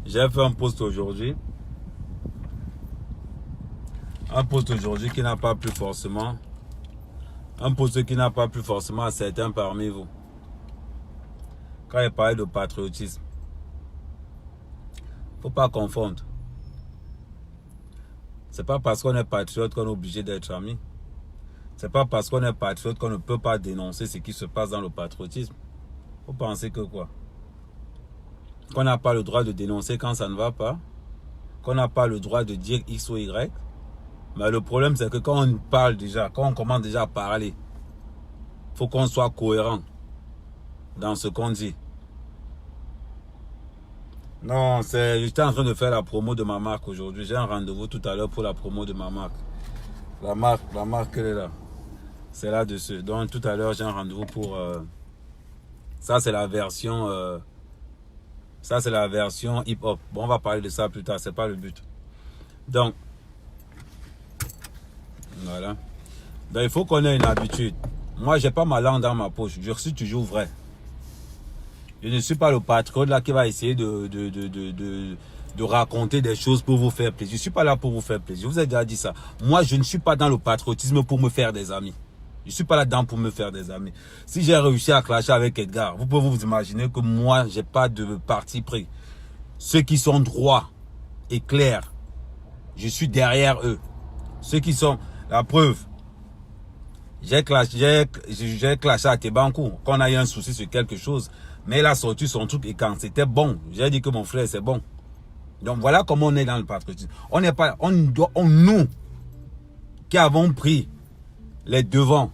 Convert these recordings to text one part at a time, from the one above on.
J'ai fait un post aujourd'hui. Un post aujourd'hui qui n'a pas plu forcément. Un post qui n'a pas plu forcément à certains parmi vous. Quand il parlait de patriotisme. Faut pas confondre. C'est pas parce qu'on est patriote qu'on est obligé d'être ami. C'est pas parce qu'on est patriote qu'on ne peut pas dénoncer ce qui se passe dans le patriotisme. Faut penser que quoi? Qu'on n'a pas le droit de dénoncer quand ça ne va pas. Qu'on n'a pas le droit de dire X ou Y. Mais le problème, c'est que quand on parle déjà, quand on commence déjà à parler, il faut qu'on soit cohérent dans ce qu'on dit. Non, j'étais en train de faire la promo de ma marque aujourd'hui. J'ai un rendez-vous tout à l'heure pour la promo de ma marque. La marque, elle est là. C'est là-dessus. Donc, tout à l'heure, j'ai un rendez-vous pour... ça, c'est la version... ça, c'est la version hip-hop. Bon, on va parler de ça plus tard. C'est pas le but. Donc, voilà. Donc, il faut qu'on ait une habitude. Moi, j'ai pas ma langue dans ma poche. Je suis toujours vrai. Je ne suis pas le patriote là qui va essayer de raconter des choses pour vous faire plaisir. Je ne suis pas là pour vous faire plaisir. Je vous ai déjà dit ça. Moi, je ne suis pas dans le patriotisme pour me faire des amis. Je ne suis pas là-dedans pour me faire des amis. Si j'ai réussi à clasher avec Edgar, vous pouvez vous imaginer que moi, je n'ai pas de parti pris. Ceux qui sont droits et clairs, je suis derrière eux. Ceux qui sont... La preuve, j'ai clashé à Tebankou. Quand on a eu un souci sur quelque chose, mais il a sorti son truc et quand c'était bon, j'ai dit que mon frère, c'est bon. Donc voilà comment on est dans le patriotisme. On n'est pas... nous qui avons pris les devants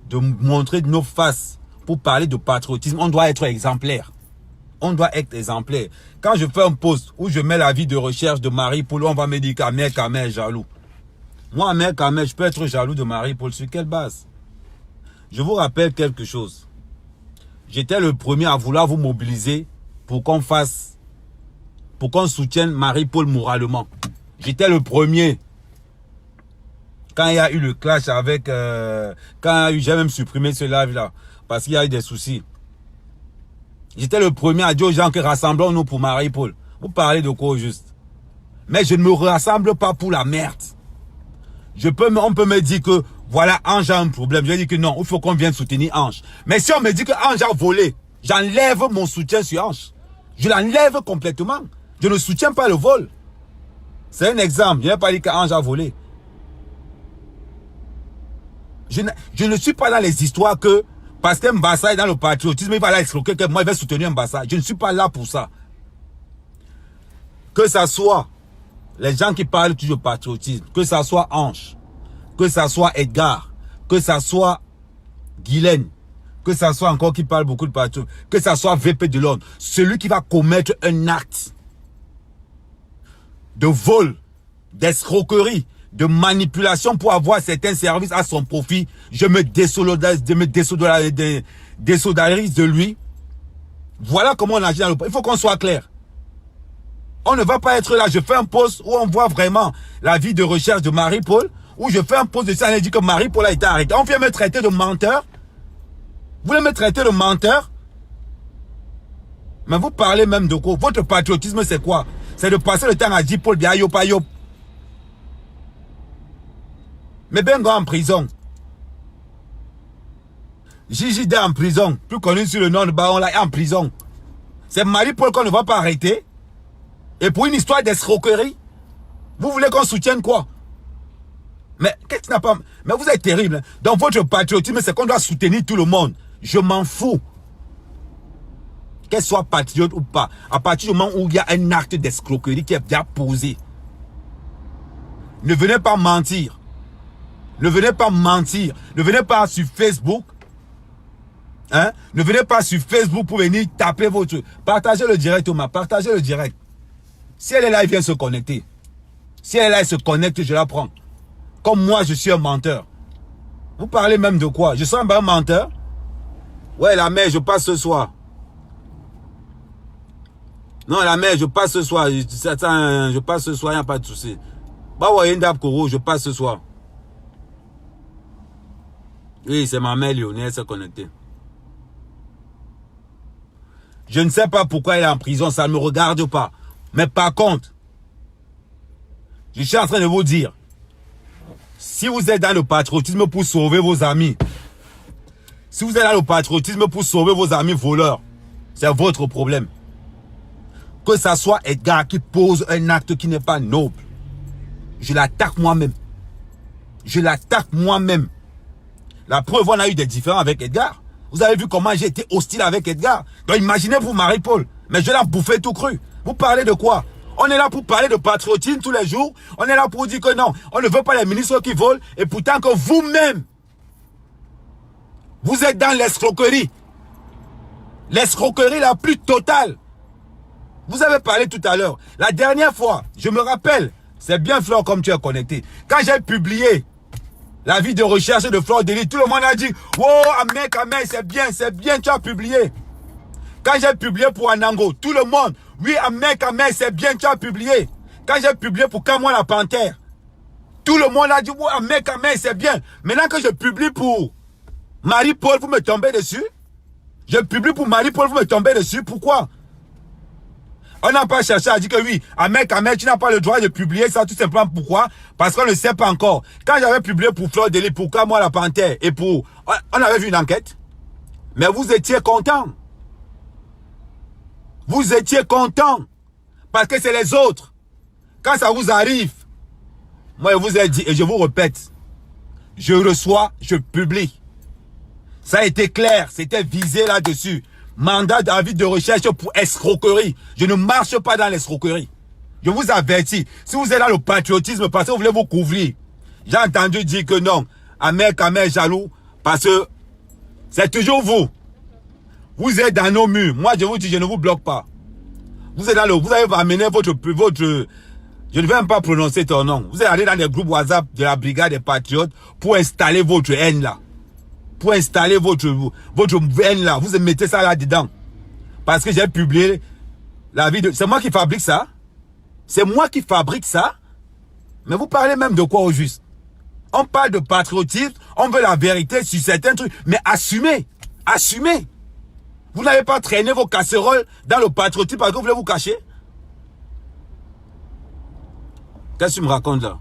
de montrer nos faces pour parler de patriotisme, on doit être exemplaire. On doit être exemplaire. Quand je fais un post où je mets la vie de recherche de Marie-Paul, on va me dire qu'Ahmed Kamel est jaloux. Moi, Ahmed Kamel, je peux être jaloux de Marie-Paul. Sur quelle base? Je vous rappelle quelque chose. J'étais le premier à vouloir vous mobiliser pour qu'on fasse, pour qu'on soutienne Marie-Paul moralement. J'étais le premier. Quand il y a eu le clash avec... j'ai même supprimé ce live-là. Parce qu'il y a eu des soucis. J'étais le premier à dire aux gens que rassemblons-nous pour Marie-Paul. Vous parlez de quoi au juste? Mais je ne me rassemble pas pour la merde. On peut me dire que, voilà, Ange a un problème. Je dis que non, il faut qu'on vienne soutenir Ange. Mais si on me dit que Ange a volé, j'enlève mon soutien sur Ange. Je l'enlève complètement. Je ne soutiens pas le vol. C'est un exemple. Je n'ai pas dit qu'Ange a volé. Je ne suis pas dans les histoires que, parce que Mbassa est dans le patriotisme, il va là escroquer que moi, il va soutenir Mbassa. Je ne suis pas là pour ça. Que ça soit les gens qui parlent toujours de patriotisme, que ça soit Ange, que ça soit Edgar, que ça soit Guylaine, que ça soit encore qui parle beaucoup de patriotisme, que ça soit VP de Londres, celui qui va commettre un acte de vol, d'escroquerie, de manipulation pour avoir certains services à son profit, je me désolidarise de lui. Voilà comment on agit dans le... Il faut qu'on soit clair. On ne va pas être là, je fais un post où on voit vraiment la vie de recherche de Marie-Paul, où je fais un post de ça, on dit que Marie-Paul a été arrêtée. On vient me traiter de menteur. Vous voulez me traiter de menteur? Mais vous parlez même de quoi? Votre patriotisme, c'est quoi? C'est de passer le temps à dire Paul Biayop Ayop. Mais Bengo en prison. Gigi D en prison. Plus connu sur le nom de Baron là, en prison. C'est Marie-Paul qu'on ne va pas arrêter. Et pour une histoire d'escroquerie, vous voulez qu'on soutienne quoi? Mais qu'est-ce qui n'a pas... Mais vous êtes terrible. Dans votre patriotisme, c'est qu'on doit soutenir tout le monde. Je m'en fous. Qu'elle soit patriote ou pas. À partir du moment où il y a un acte d'escroquerie qui est bien posé. Ne venez pas mentir. Ne venez pas mentir. Ne venez pas sur Facebook. Hein? Ne venez pas sur Facebook pour venir taper votre... Partagez le direct, Thomas. Partagez le direct. Si elle est là, elle vient se connecter. Si elle est là, elle se connecte, je la prends. Comme moi, je suis un menteur. Vous parlez même de quoi? Je suis un menteur? Ouais, la mère, je passe ce soir. Non, la mère, je passe ce soir. Je passe ce soir, il n'y a pas de souci. Bah ouais, je passe ce soir. Oui, c'est ma mère Lionel, elle s'est connectée. Je ne sais pas pourquoi il est en prison, ça ne me regarde pas. Mais par contre, je suis en train de vous dire, si vous êtes dans le patriotisme pour sauver vos amis, si vous êtes dans le patriotisme pour sauver vos amis voleurs, c'est votre problème. Que ça soit Edgar qui pose un acte qui n'est pas noble, je l'attaque moi-même. Je l'attaque moi-même. La preuve, on a eu des différends avec Edgar. Vous avez vu comment j'ai été hostile avec Edgar. Donc imaginez pour Marie-Paul. Mais je l'ai bouffé tout cru. Vous parlez de quoi? On est là pour parler de patriotisme tous les jours. On est là pour dire que non, on ne veut pas les ministres qui volent. Et pourtant que vous-même, vous êtes dans l'escroquerie. L'escroquerie la plus totale. Vous avez parlé tout à l'heure. La dernière fois, je me rappelle, c'est bien Flore comme tu es connecté. Quand j'ai publié la vie de recherche de Flore Delis, tout le monde a dit « Oh, Ahmed, c'est bien, tu as publié. » Quand j'ai publié pour Anango, tout le monde « Oui, Ahmed, c'est bien, tu as publié. » Quand j'ai publié pour Kamwa la Panthère, tout le monde a dit « Oh, Ahmed, c'est bien. » Maintenant que je publie pour Marie-Paul, vous me tombez dessus. Je publie pour Marie-Paul, vous me tombez dessus. Pourquoi? On n'a pas cherché à dire que oui, Ahmed, tu n'as pas le droit de publier ça, tout simplement. Pourquoi? Parce qu'on ne sait pas encore. Quand j'avais publié pour Flore Delis, pour Kamwa la Panthère, et pour... On avait vu une enquête. Mais vous étiez content. Vous étiez content. Parce que c'est les autres. Quand ça vous arrive, moi je vous ai dit, et je vous répète, je reçois, je publie. Ça a été clair, c'était visé là-dessus. Mandat d'avis de recherche pour escroquerie. Je ne marche pas dans l'escroquerie. Je vous avertis, si vous êtes dans le patriotisme parce que vous voulez vous couvrir, j'ai entendu dire que non, Ahmed jaloux, parce que c'est toujours vous. Vous êtes dans nos murs. Moi, je vous dis, je ne vous bloque pas. Vous êtes dans le, vous avez amené votre, je ne vais même pas prononcer ton nom. Vous êtes allé dans les groupes WhatsApp de la brigade des patriotes pour installer votre haine là. Pour installer votre haine là. Vous mettez ça là-dedans. Parce que j'ai publié la vidéo. C'est moi qui fabrique ça. C'est moi qui fabrique ça. Mais vous parlez même de quoi au juste? On parle de patriotisme. On veut la vérité sur certains trucs. Mais assumez. Assumez. Vous n'avez pas traîné vos casseroles dans le patriotisme parce que vous voulez vous cacher? Qu'est-ce que tu me racontes là?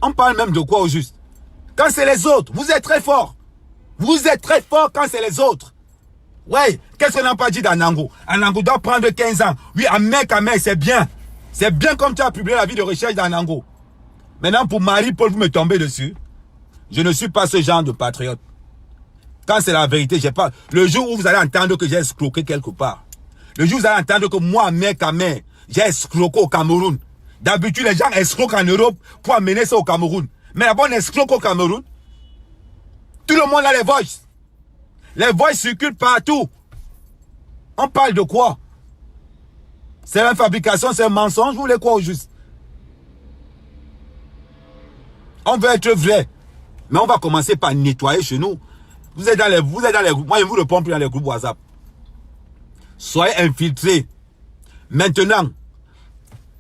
On parle même de quoi au juste? Quand c'est les autres, vous êtes très fort. Vous êtes très fort quand c'est les autres. Ouais, qu'est-ce qu'on n'a pas dit d'Anango? Anango doit prendre 15 ans. Oui, Ahmed, c'est bien. C'est bien comme tu as publié la vie de recherche d'Anango. Maintenant, pour Marie-Paul, vous me tombez dessus. Je ne suis pas ce genre de patriote. Quand c'est la vérité, j'ai pas... Le jour où vous allez entendre que j'ai escroqué quelque part. Le jour où vous allez entendre que moi, Ahmed, j'ai escroqué au Cameroun. D'habitude, les gens escroquent en Europe pour amener ça au Cameroun. Mais là-bas, on escroque au Cameroun. Tout le monde a les voices. Les voices circulent partout. On parle de quoi? C'est une fabrication, c'est un mensonge. Vous voulez quoi au juste? On veut être vrai. Mais on va commencer par nettoyer chez nous. Vous êtes dans les groupes. Moi, je ne vous réponds plus dans les groupes WhatsApp. Soyez infiltrés. Maintenant,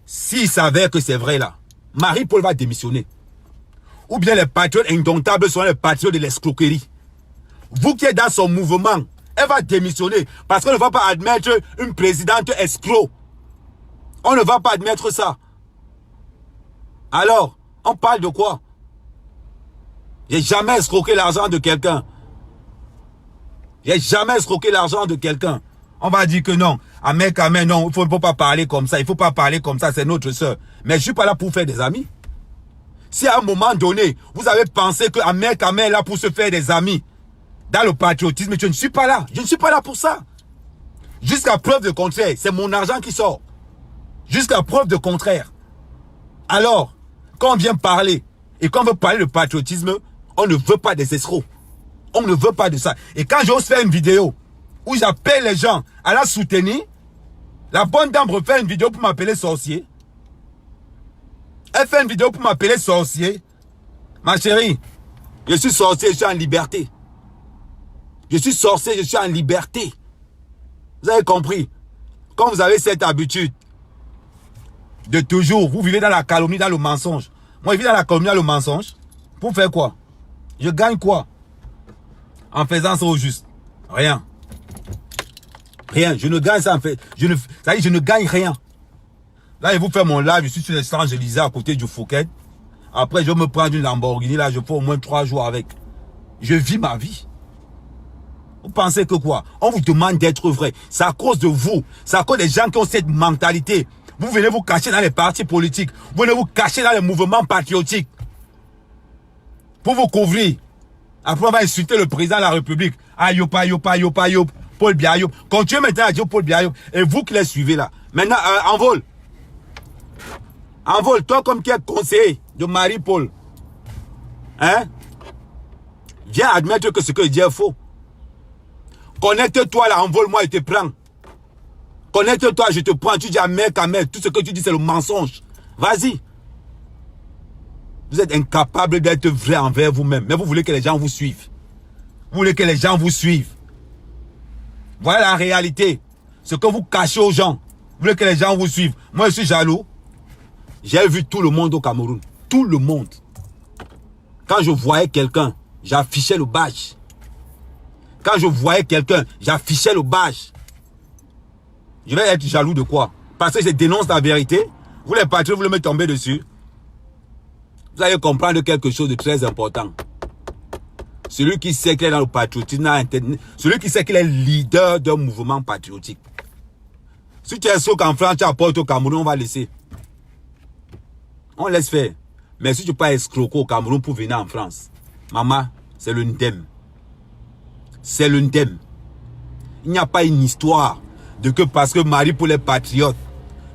s'il s'avère que c'est vrai là, Marie-Paul va démissionner. Ou bien les patriotes indomptables sont les patriotes de l'escroquerie. Vous qui êtes dans son mouvement, elle va démissionner. Parce qu'on ne va pas admettre une présidente escroc. On ne va pas admettre ça. Alors, on parle de quoi? J'ai jamais escroqué l'argent de quelqu'un. J'ai jamais escroqué l'argent de quelqu'un. On va dire que non. Ahmed, non, il ne faut pas parler comme ça. Il ne faut pas parler comme ça, c'est notre soeur. Mais je ne suis pas là pour faire des amis. Si à un moment donné, vous avez pensé que Ahmed est là pour se faire des amis dans le patriotisme, je ne suis pas là. Je ne suis pas là pour ça. Jusqu'à preuve de contraire, c'est mon argent qui sort. Jusqu'à preuve de contraire. Alors, quand on vient parler, et quand on veut parler de patriotisme, on ne veut pas des escrocs. On ne veut pas de ça. Et quand j'ose faire une vidéo où j'appelle les gens à la soutenir, la bonne dame refait une vidéo pour m'appeler sorcier. Elle fait une vidéo pour m'appeler sorcier. Ma chérie, je suis sorcier, je suis en liberté. Je suis sorcier, je suis en liberté. Vous avez compris? Quand vous avez cette habitude de toujours, vous vivez dans la calomnie, dans le mensonge. Moi, je vis dans la calomnie, dans le mensonge. Pour faire quoi? Je gagne quoi? en faisant ça au juste? Rien. Rien. Je ne gagne ça en fait. Ça dit, je ne gagne rien. Là, je vous fais mon live, je suis sur les Champs-Élysées à côté du Fouquet. Après, je me prends une Lamborghini, là, je fais au moins 3 jours avec. Je vis ma vie. Vous pensez que quoi? On vous demande d'être vrai. C'est à cause de vous. C'est à cause des gens qui ont cette mentalité. Vous venez vous cacher dans les partis politiques. Vous venez vous cacher dans les mouvements patriotiques. Pour vous couvrir. Après, on va insulter le président de la République. Ayop, ayop, ayop, ayop. Paul Biayop. Continuez maintenant à dire Paul Biayop. Et vous qui les suivez là. Maintenant, envol. Envol, toi comme qui es conseiller de Marie-Paul. Hein? Viens admettre que ce que je dis est faux. Connecte-toi là, envole-moi et te prends. Connecte-toi, je te prends. Tu dis à mec, tout ce que tu dis c'est le mensonge. Vas-y. Vous êtes incapable d'être vrai envers vous-même. Mais vous voulez que les gens vous suivent. Vous voulez que les gens vous suivent. Voilà la réalité. Ce que vous cachez aux gens. Vous voulez que les gens vous suivent. Moi, je suis jaloux. J'ai vu tout le monde au Cameroun. Tout le monde. Quand je voyais quelqu'un, j'affichais le badge. Quand je voyais quelqu'un, j'affichais le badge. Je vais être jaloux de quoi? Parce que je dénonce la vérité. Vous les patriotes, vous me tombez dessus. Vous allez comprendre quelque chose de très important. Celui qui sait qu'il est dans le patriotisme, celui qui sait qu'il est leader d'un mouvement patriotique. Si tu es sûr qu'en France, tu apportes au Cameroun, on va laisser. On laisse faire. Mais si tu peux pas escroquer au Cameroun pour venir en France, maman, c'est le NDEM. C'est le NDEM. Il n'y a pas une histoire de que parce que Marie-Paul est patriote,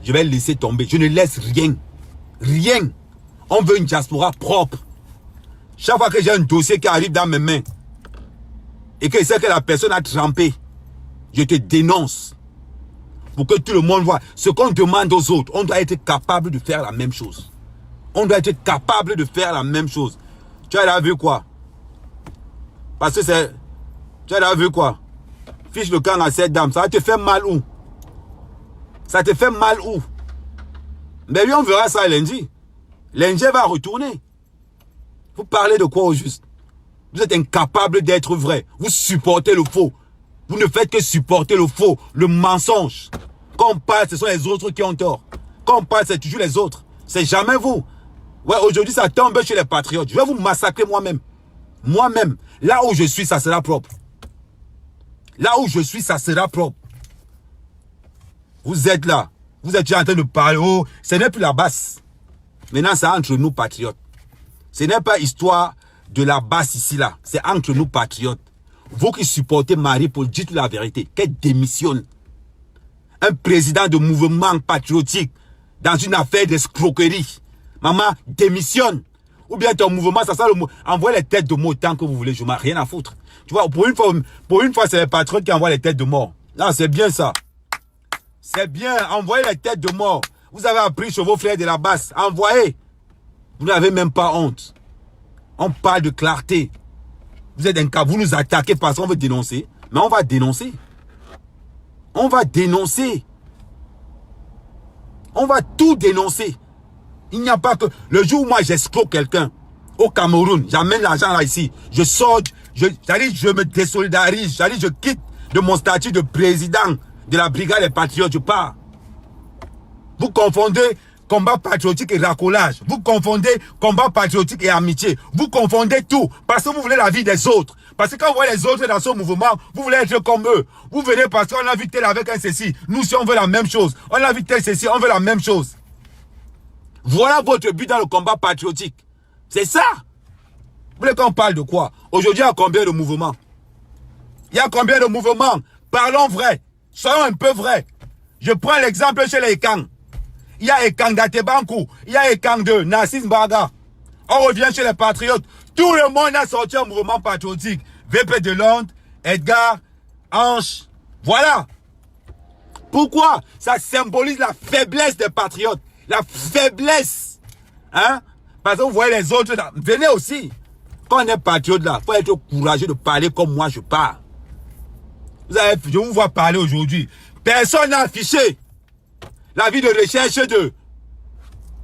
je vais laisser tomber. Je ne laisse rien. Rien. On veut une diaspora propre. Chaque fois que j'ai un dossier qui arrive dans mes mains et que je sais que la personne a trempé, je te dénonce. Pour que tout le monde voit. Ce qu'on demande aux autres, on doit être capable de faire la même chose. On doit être capable de faire la même chose. Tu as vu quoi? Parce que c'est... Tu as vu quoi? Fiche le camp à cette dame. Ça va te faire mal où? Ça te fait mal où? Mais oui, on verra ça lundi. Lundi va retourner. Vous parlez de quoi au juste? Vous êtes incapable d'être vrai. Vous supportez le faux. Vous ne faites que supporter le faux, le mensonge. Quand on parle, ce sont les autres qui ont tort. Quand on parle, c'est toujours les autres. C'est jamais vous. Ouais, aujourd'hui, ça tombe chez les patriotes. Je vais vous massacrer moi-même. Moi-même. Là où je suis, ça sera propre. Là où je suis, ça sera propre. Vous êtes là. Vous êtes en train de parler. Oh, ce n'est plus la basse. Maintenant, c'est entre nous patriotes. Ce n'est pas histoire de la basse ici, là. C'est entre nous patriotes. Vous qui supportez Marie-Paul, dites la vérité. Qu'elle démissionne. Un président de mouvement patriotique dans une affaire d'escroquerie. Maman, démissionne. Ou bien ton mouvement, ça sert le mot. Envoyez les têtes de mort tant que vous voulez. Je n'ai rien à foutre. Tu vois, pour une fois, c'est les patriotes qui envoient les têtes de mort. Non, c'est bien ça. C'est bien. Envoyez les têtes de mort. Vous avez appris sur vos frères de la basse. Envoyez. Vous n'avez même pas honte. On parle de clarté. Vous êtes incapable. Vous nous attaquez parce qu'on veut dénoncer. Mais on va dénoncer. On va dénoncer. On va tout dénoncer. Il n'y a pas que... Le jour où moi j'escroque quelqu'un au Cameroun, j'amène l'argent là ici, je sors, je me désolidarise, je quitte de mon statut de président de la brigade des patriotes, je pars. Vous confondez combat patriotique et racolage. Vous confondez combat patriotique et amitié. Vous confondez tout parce que vous voulez la vie des autres. Parce que quand vous voyez les autres dans ce mouvement, vous voulez être comme eux. Vous venez parce qu'on a vu tel avec un ceci. Nous, si on veut la même chose. On a vu tel ceci, on veut la même chose. Voilà votre but dans le combat patriotique. C'est ça. Vous voulez qu'on parle de quoi? Aujourd'hui, il y a combien de mouvements? Il y a combien de mouvements? Parlons vrai. Soyons un peu vrais. Je prends l'exemple chez les Ekang. Il y a Ekang d'Atebankou. Il y a Ekang de Narcisse Baga. On revient chez les patriotes. Tout le monde a sorti un mouvement patriotique. VP de Londres, Edgar, Ange. Voilà. Pourquoi? Ça symbolise la faiblesse des patriotes. La faiblesse. Hein? Parce que vous voyez les autres là. Venez aussi. Quand on est patriote là, il faut être courageux de parler comme moi je parle. Je vous vois parler aujourd'hui. Personne n'a affiché la vie de recherche de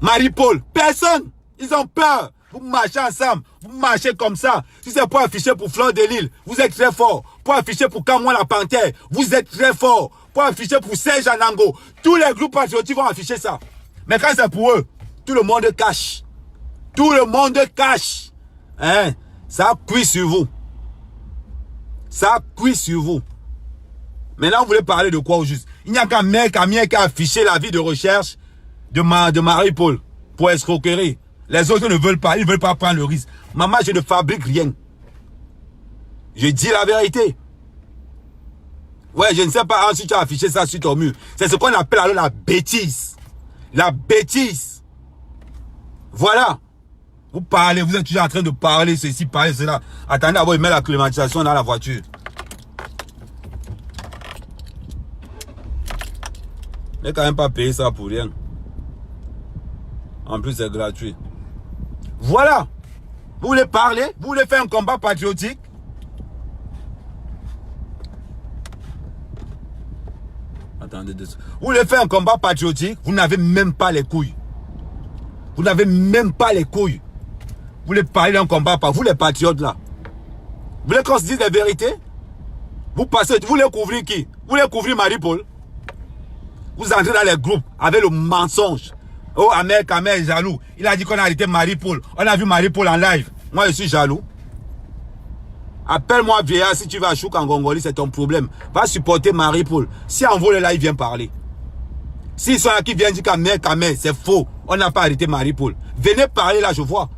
Marie-Paul. Personne. Ils ont peur. Vous marchez ensemble. Vous marchez comme ça. Si c'est pour afficher pour Fleur de Lille, vous êtes très fort. Pour afficher pour Camoin la Panthère, vous êtes très fort. Pour afficher pour Serge Anango, tous les groupes patriotiques vont afficher ça. Mais quand c'est pour eux, tout le monde cache. Tout le monde cache. Hein? Ça cuit sur vous. Ça cuit sur vous. Maintenant, vous voulez parler de quoi au juste? Il n'y a qu'un mec qui a affiché la vie de recherche de Marie-Paul pour escroquerie. Les autres ne veulent pas, ils ne veulent pas prendre le risque. Maman, je ne fabrique rien. Je dis la vérité. Ouais, je ne sais pas si tu as affiché ça sur ton mur. C'est ce qu'on appelle alors la bêtise. La bêtise. Voilà. Vous parlez, vous êtes toujours en train de parler ceci, parler cela. Attendez d'abord, il met la climatisation dans la voiture. Il n'est quand même pas payé ça pour rien. En plus, c'est gratuit. Voilà. Vous voulez parler? Vous voulez faire un combat patriotique? Attendez deux secondes. Vous voulez faire un combat patriotique? Vous n'avez même pas les couilles. Vous n'avez même pas les couilles. Vous voulez parler d'un combat par vous les patriotes là? Vous voulez qu'on se dise la vérité? Vous passez, vous voulez couvrir qui? Vous voulez couvrir Marie-Paul? Vous entrez dans les groupes avec le mensonge. Oh, Ahmed est jaloux. Il a dit qu'on a arrêté Marie-Paul. On a vu Marie-Paul en live. Moi, je suis jaloux. Appelle-moi vieillard si tu vas à Chouk en Gongoli, c'est ton problème. Va supporter Marie-Paul. Si en vol là, il vient parler. S'ils sont là qui viennent dire qu'Ahmed, c'est faux. On n'a pas arrêté Marie-Paul. Venez parler là, je vois.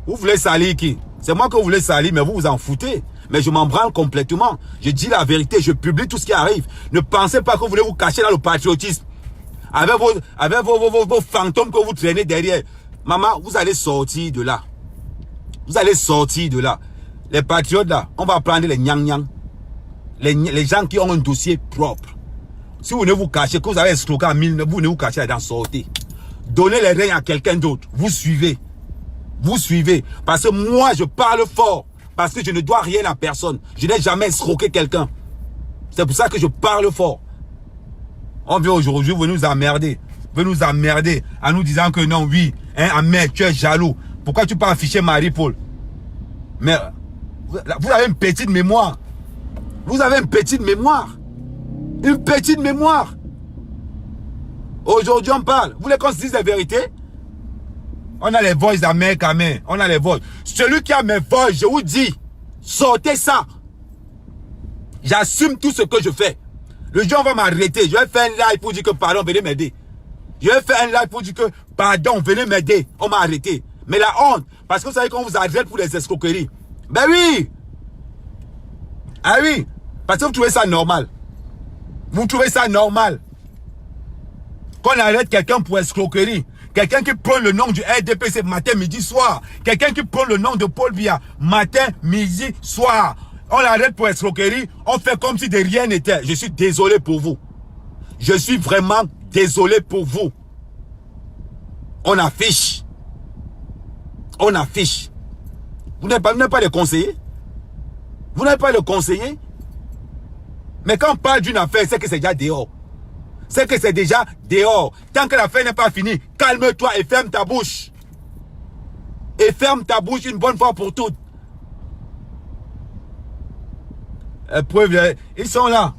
Vous voulez salir qui? C'est moi que vous voulez salir, mais vous vous en foutez. Mais je m'en branle complètement. Je dis la vérité, je publie tout ce qui arrive. Ne pensez pas que vous voulez vous cacher dans le patriotisme. Avec vos fantômes que vous traînez derrière. Maman, vous allez sortir de là. Vous allez sortir de là. Les patriotes là, on va prendre les gnang-gnang. Les gens qui ont un dossier propre. Si vous ne vous cachez, que vous avez escroqué à 1000, vous ne vous cachez là-dedans, sortez. Donnez les règnes à quelqu'un d'autre. Vous suivez. Vous suivez. Parce que moi, je parle fort. Parce que je ne dois rien à personne. Je n'ai jamais escroqué quelqu'un. C'est pour ça que je parle fort. On vient aujourd'hui, vous nous emmerder. Vous nous emmerder en nous disant que non, oui, hein, Ahmed, tu es jaloux. Pourquoi tu peux afficher Marie-Paul? Mais vous avez une petite mémoire. Vous avez une petite mémoire. Une petite mémoire. Aujourd'hui, on parle. Vous voulez qu'on se dise la vérité? On a les voix d'Ahmed Kamé. On a les voix. Celui qui a mes voix, je vous dis, sortez ça. J'assume tout ce que je fais. Le jour on va m'arrêter. Je vais faire un live pour dire que pardon, venez m'aider. Je vais faire un live pour dire que pardon, venez m'aider. On m'a arrêté. Mais la honte, parce que vous savez qu'on vous arrête pour les escroqueries. Ben oui. Ah oui. Parce que vous trouvez ça normal. Vous trouvez ça normal qu'on arrête quelqu'un pour escroquerie. Quelqu'un qui prend le nom du RDPC matin, midi, soir. Quelqu'un qui prend le nom de Paul Biya matin, midi, soir. On l'arrête pour escroquerie. On fait comme si de rien n'était. Je suis désolé pour vous. Je suis vraiment désolé pour vous. On affiche. On affiche. Vous n'avez pas de conseiller. Vous n'avez pas de conseiller. Mais quand on parle d'une affaire, c'est que c'est déjà dehors. C'est que c'est déjà dehors. Tant que l'affaire n'est pas finie, calme-toi et ferme ta bouche. Et ferme ta bouche une bonne fois pour toutes. Preuve, ils sont là.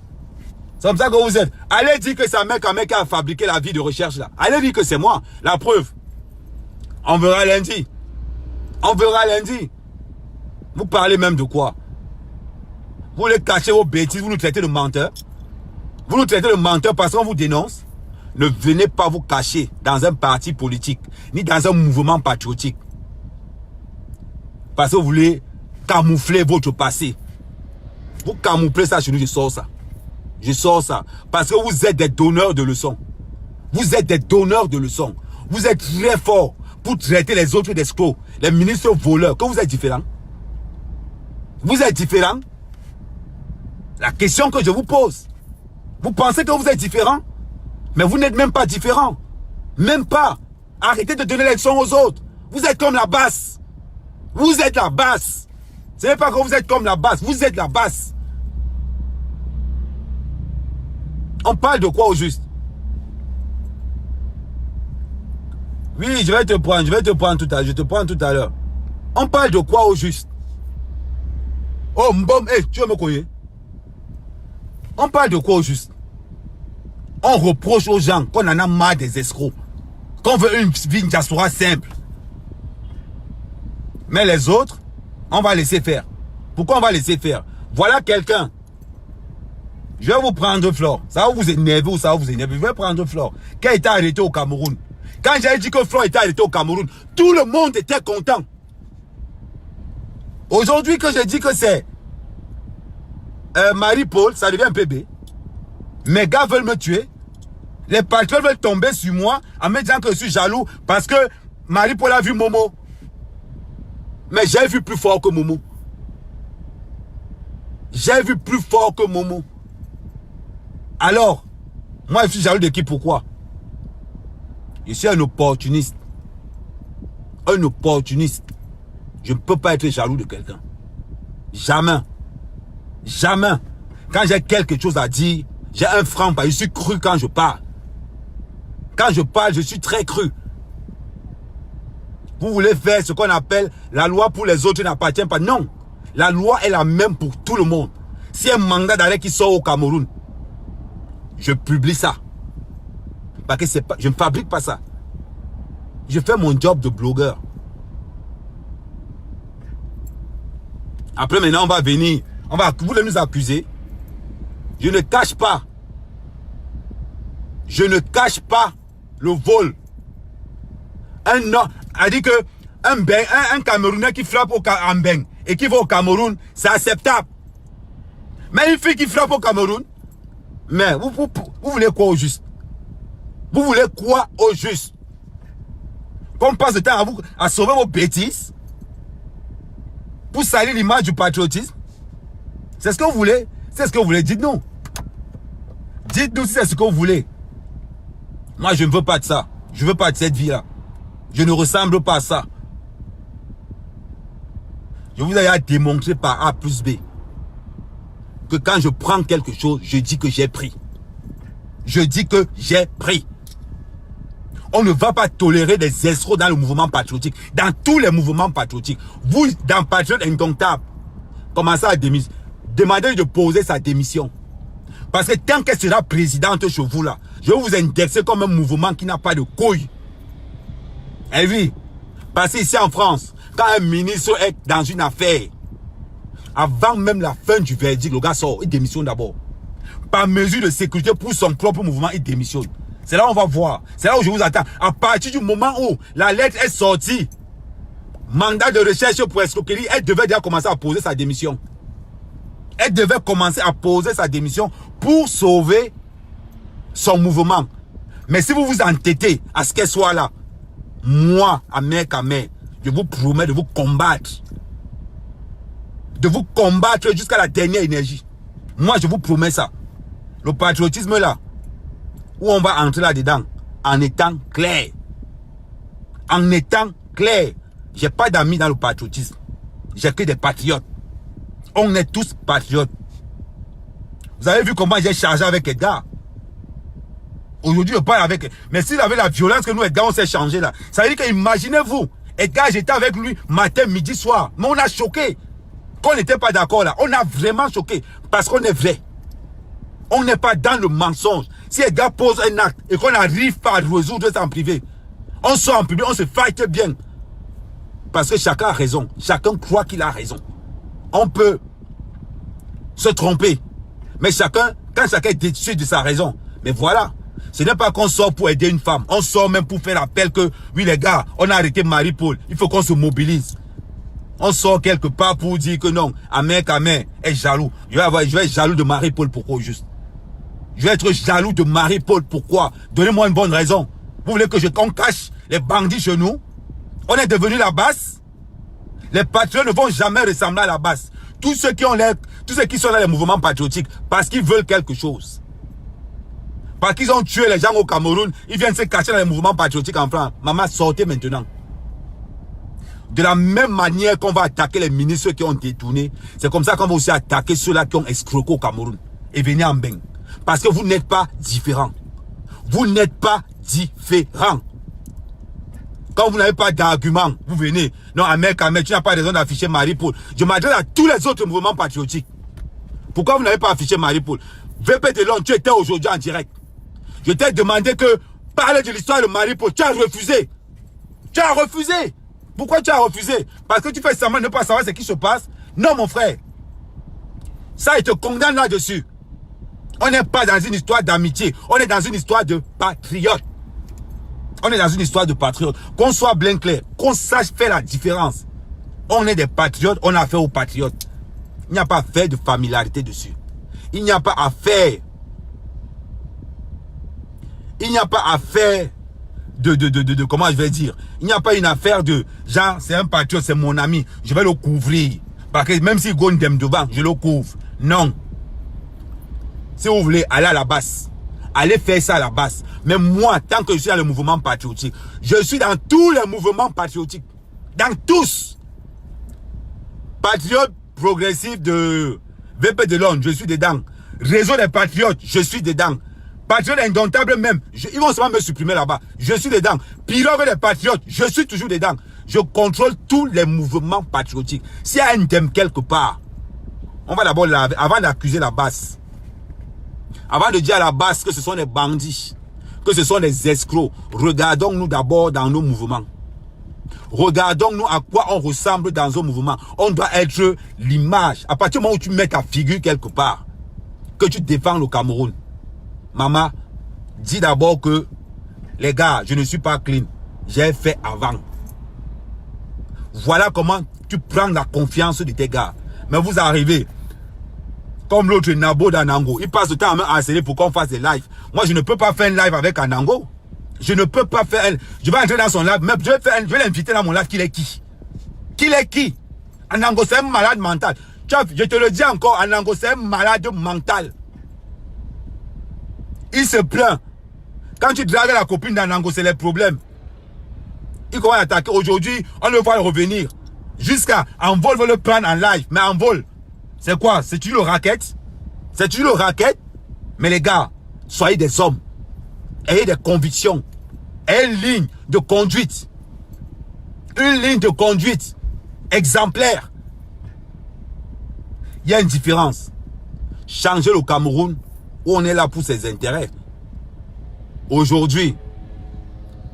C'est comme ça que vous êtes. Allez dire que c'est un mec qui a fabriqué la vie de recherche là. Allez dire que c'est moi. La preuve. On verra lundi. On verra lundi. Vous parlez même de quoi? Vous voulez cacher vos bêtises, vous nous traitez de menteurs. Vous nous traitez de menteurs parce qu'on vous dénonce. Ne venez pas vous cacher dans un parti politique, ni dans un mouvement patriotique. Parce que vous voulez camoufler votre passé. Vous camouflez ça chez nous, je sors ça. Je sors ça. Parce que vous êtes des donneurs de leçons. Vous êtes des donneurs de leçons. Vous êtes très forts pour traiter les autres d'escrocs, les ministres voleurs. Que vous êtes différents. Vous êtes différents. La question que je vous pose. Vous pensez que vous êtes différents? Mais vous n'êtes même pas différents. Même pas. Arrêtez de donner les leçons aux autres. Vous êtes comme la basse. Vous êtes la basse. Ce n'est pas que vous êtes comme la basse. Vous êtes la basse. On parle de quoi au juste? Oui, je vais te prendre tout à l'heure. Je te prends tout à l'heure. On parle de quoi au juste? Oh, Mbom, hey, tu veux me connaître? On parle de quoi au juste? On reproche aux gens qu'on en a marre des escrocs. Qu'on veut une vie diaspora simple. Mais les autres, on va laisser faire. Pourquoi on va laisser faire? Voilà quelqu'un. Je vais vous prendre Flore. Ça va vous énerver ou ça va vous énerver. Je vais prendre Flore. Qui a été arrêté au Cameroun. Quand j'ai dit que Flore était arrêté au Cameroun, tout le monde était content. Aujourd'hui que je dis que c'est Marie-Paul, ça devient un bébé. Mes gars veulent me tuer. Les patrons veulent tomber sur moi en me disant que je suis jaloux parce que Marie-Paul a vu Momo. Mais j'ai vu plus fort que Momo. J'ai vu plus fort que Momo. Alors, moi je suis jaloux de qui? Pourquoi? Je suis un opportuniste. Un opportuniste. Je ne peux pas être jaloux de quelqu'un. Jamais. Jamais. Quand j'ai quelque chose à dire, j'ai un franc. Je suis cru quand je parle. Quand je parle, je suis très cru. Vous voulez faire ce qu'on appelle la loi pour les autres n'appartient pas. Non. La loi est la même pour tout le monde. Si un mandat d'arrêt qui sort au Cameroun, je publie ça. Parce que je ne fabrique pas ça. Je fais mon job de blogueur. Après maintenant, on va venir. Vous voulez nous accuser. Je ne cache pas. Je ne cache pas le vol. A dit que un Camerounais qui frappe en Beng et qui va au Cameroun, c'est acceptable. Mais une fille qui frappe au Cameroun, mais vous voulez quoi au juste? Vous voulez quoi au juste? Qu'on passe le temps à sauver vos bêtises pour salir l'image du patriotisme? C'est ce que vous voulez? C'est ce que vous voulez? Dites-nous. Dites-nous si c'est ce que vous voulez. Moi, je ne veux pas de ça. Je ne veux pas de cette vie-là. Je ne ressemble pas à ça. Je vous ai démontré par A plus B que quand je prends quelque chose, je dis que j'ai pris. Je dis que j'ai pris. On ne va pas tolérer des escrocs dans le mouvement patriotique. Dans tous les mouvements patriotiques. Vous, dans Patriote Indomptable, commencez à démissionner. Demandez de poser sa démission. Parce que tant qu'elle sera présidente chez vous là, je vais vous indexer comme un mouvement qui n'a pas de couilles. Et oui, parce qu'ici en France, quand un ministre est dans une affaire, avant même la fin du verdict, le gars sort, il démissionne d'abord. Par mesure de sécurité pour son propre mouvement, il démissionne. C'est là où on va voir. C'est là où je vous attends. À partir du moment où la lettre est sortie, mandat de recherche pour escroquerie, elle devait déjà commencer à poser sa démission. Elle devait commencer à poser sa démission pour sauver son mouvement. Mais si vous vous entêtez à ce qu'elle soit là, moi, à mer qu'à mer, je vous promets de vous combattre. De vous combattre jusqu'à la dernière énergie. Moi, je vous promets ça. Le patriotisme là, où on va entrer là-dedans, en étant clair. En étant clair. J'ai pas d'amis dans le patriotisme. J'ai que des patriotes. On est tous patriotes. Vous avez vu comment j'ai chargé avec Edgar. Aujourd'hui, je parle avec... Mais s'il avait la violence que nous, Edgar, on s'est changé là. Ça veut dire que, imaginez-vous, Edgar, j'étais avec lui matin, midi, soir. Mais on a choqué. Qu'on n'était pas d'accord là. On a vraiment choqué. Parce qu'on est vrai. On n'est pas dans le mensonge. Si Edgar pose un acte et qu'on n'arrive pas à résoudre ça en privé, on sort en public, on se fight bien. Parce que chacun a raison. Chacun croit qu'il a raison. On peut se tromper. Mais chacun, quand chacun est déçu de sa raison, mais voilà. Ce n'est pas qu'on sort pour aider une femme. On sort même pour faire appel que, oui les gars, on a arrêté Marie-Paul. Il faut qu'on se mobilise. On sort quelque part pour dire que non, Amer est jaloux. Je vais être jaloux de Marie-Paul. Pourquoi juste? Je vais être jaloux de Marie-Paul. Pourquoi? Donnez-moi une bonne raison. Vous voulez que qu'on cache les bandits chez nous? On est devenu la base. Les patriotes ne vont jamais ressembler à la base. Tous ceux qui sont dans les mouvements patriotiques, parce qu'ils veulent quelque chose. Parce qu'ils ont tué les gens au Cameroun, ils viennent se cacher dans les mouvements patriotiques en France. Maman, sortez maintenant. De la même manière qu'on va attaquer les ministres qui ont détourné, c'est comme ça qu'on va aussi attaquer ceux-là qui ont escroqué au Cameroun. Et venir en Beng. Parce que vous n'êtes pas différents. Vous n'êtes pas différents. Quand vous n'avez pas d'argument, vous venez. Non, Ahmed, tu n'as pas raison d'afficher Marie-Paul. Je m'adresse à tous les autres mouvements patriotiques. Pourquoi vous n'avez pas affiché Marie-Paul? VP de Londres, tu étais aujourd'hui en direct. Je t'ai demandé que parler de l'histoire de Marie-Paul. Tu as refusé. Tu as refusé. Pourquoi tu as refusé? Parce que tu fais semblant de ne pas savoir ce qui se passe? Non, mon frère. Ça, il te condamne là-dessus. On n'est pas dans une histoire d'amitié. On est dans une histoire de patriote. On est dans une histoire de patriote. Qu'on soit bien clair. Qu'on sache faire la différence. On est des patriotes. On a affaire aux patriotes. Il n'y a pas à faire de familiarité dessus. Il n'y a pas à faire. Il n'y a pas à faire comment je vais dire. Il n'y a pas une affaire de genre, c'est un patriote, c'est mon ami. Je vais le couvrir. Parce que même s'il gagne devant, je le couvre. Non. Si vous voulez aller à la base, allez faire ça à la base. Mais moi, tant que je suis dans le mouvement patriotique, je suis dans tous les mouvements patriotiques. Dans tous. Patriote progressif de VP de Londres, je suis dedans. Réseau des patriotes, je suis dedans. Patriote indomptable même, ils vont seulement me supprimer là-bas. Je suis dedans. Pirogue des patriotes, je suis toujours dedans. Je contrôle tous les mouvements patriotiques. S'il y a un thème quelque part, on va d'abord laver, avant d'accuser la base. Avant de dire à la base que ce sont des bandits, que ce sont des escrocs, regardons-nous d'abord dans nos mouvements. Regardons-nous à quoi on ressemble dans nos mouvements. On doit être l'image. À partir du moment où tu mets ta figure quelque part, que tu défends le Cameroun. Maman, dis d'abord que, les gars, je ne suis pas clean. J'ai fait avant. Voilà comment tu prends la confiance de tes gars. Mais vous arrivez, comme l'autre Nabo d'Anango, il passe le temps à me harceler pour qu'on fasse des lives. Moi, je ne peux pas faire un live avec Anango. Je ne peux pas faire un... Je vais entrer dans son live, mais je vais l'inviter dans mon live. Qu'il est qui? Qu'il est qui? Anango, c'est un malade mental. Je te le dis encore, Anango, c'est un malade mental. Il se plaint. Quand tu dragues la copine d'Anango, c'est les problèmes. Il commence à attaquer. Aujourd'hui, on le voit revenir. Jusqu'à Envol veut le prendre en live. Mais Envol, c'est quoi? C'est-tu le racket? C'est-tu le racket? Mais les gars, soyez des hommes. Ayez des convictions. Ayez une ligne de conduite. Une ligne de conduite exemplaire. Il y a une différence. Changer le Cameroun, où on est là pour ses intérêts. Aujourd'hui,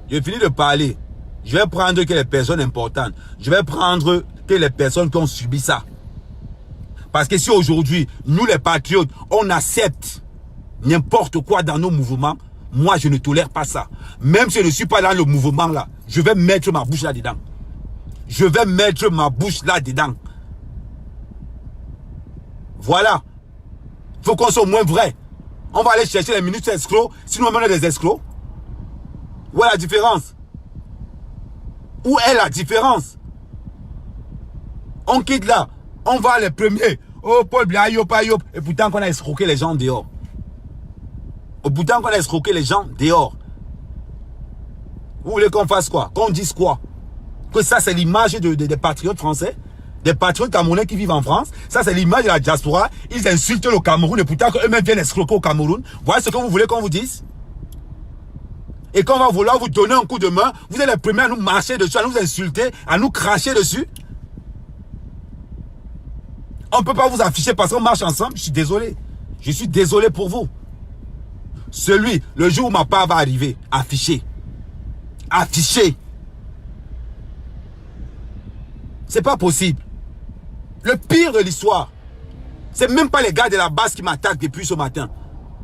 j'ai fini de parler. Je vais prendre que les personnes importantes. Je vais prendre que les personnes qui ont subi ça. Parce que si aujourd'hui, nous les patriotes, on accepte n'importe quoi dans nos mouvements, moi je ne tolère pas ça. Même si je ne suis pas dans le mouvement là, je vais mettre ma bouche là-dedans. Je vais mettre ma bouche là-dedans. Voilà. Il faut qu'on soit moins vrai. On va aller chercher les ministres escrocs, sinon on est des escrocs. Où est la différence? Où est la différence? On quitte là. On va les premiers. Oh, Paul Bia, yop, yop. Et pourtant qu'on a escroqué les gens dehors. Et pourtant qu'on a escroqué les gens dehors. Vous voulez qu'on fasse quoi? Qu'on dise quoi? Que ça c'est l'image des patriotes français? Des patriotes camerounais qui vivent en France? Ça c'est l'image de la diaspora. Ils insultent le Cameroun et pourtant qu'eux-mêmes viennent escroquer au Cameroun. Voilà ce que vous voulez qu'on vous dise? Et quand on va vouloir vous donner un coup de main, vous êtes les premiers à nous marcher dessus, à nous insulter, à nous cracher dessus. On ne peut pas vous afficher parce qu'on marche ensemble. Je suis désolé. Je suis désolé pour vous. Le jour où ma part va arriver, affiché. Affiché. C'est pas possible. Le pire de l'histoire, c'est même pas les gars de la base qui m'attaquent depuis ce matin.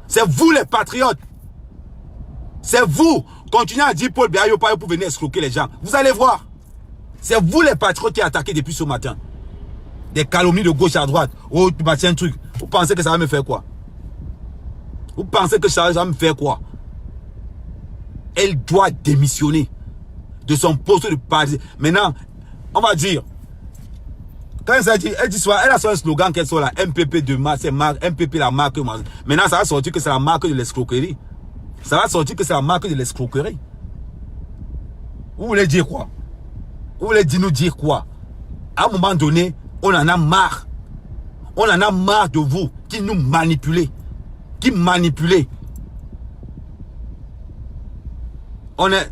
C'est vous les patriotes. C'est vous. Continuez à dire Paul Biayo pour venir escroquer les gens. Vous allez voir. C'est vous les patriotes qui attaquez depuis ce matin. Des calomnies de gauche à droite. Oh, tu m'as un truc. Vous pensez que ça va me faire quoi? Vous pensez que ça va me faire quoi? Elle doit démissionner de son poste de parti. Maintenant, on va dire, quand elle dit soit, elle a son slogan qu'elle soit là, MPP de marque, c'est marque, MPP la marque. Maintenant, ça va sortir que c'est la marque de l'escroquerie. Ça va sortir que c'est la marque de l'escroquerie. Vous voulez dire quoi? Vous voulez nous dire quoi? À un moment donné, on en a marre. On en a marre de vous qui nous manipulez. Qui manipulez. On est...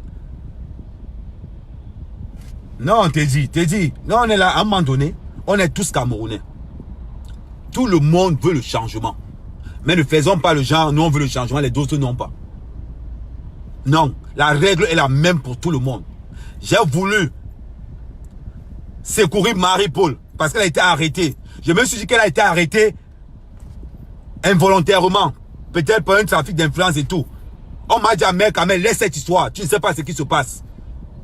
Non, t'es dit. Non, on est là, à un moment donné, on est tous Camerounais. Tout le monde veut le changement. Mais ne faisons pas le genre, nous on veut le changement, les autres non pas. Non, la règle est la même pour tout le monde. J'ai voulu secourir Marie-Paul parce qu'elle a été arrêtée. Je me suis dit qu'elle a été arrêtée involontairement. Peut-être pour un trafic d'influence et tout. On m'a dit, mec, laisse cette histoire. Tu ne sais pas ce qui se passe.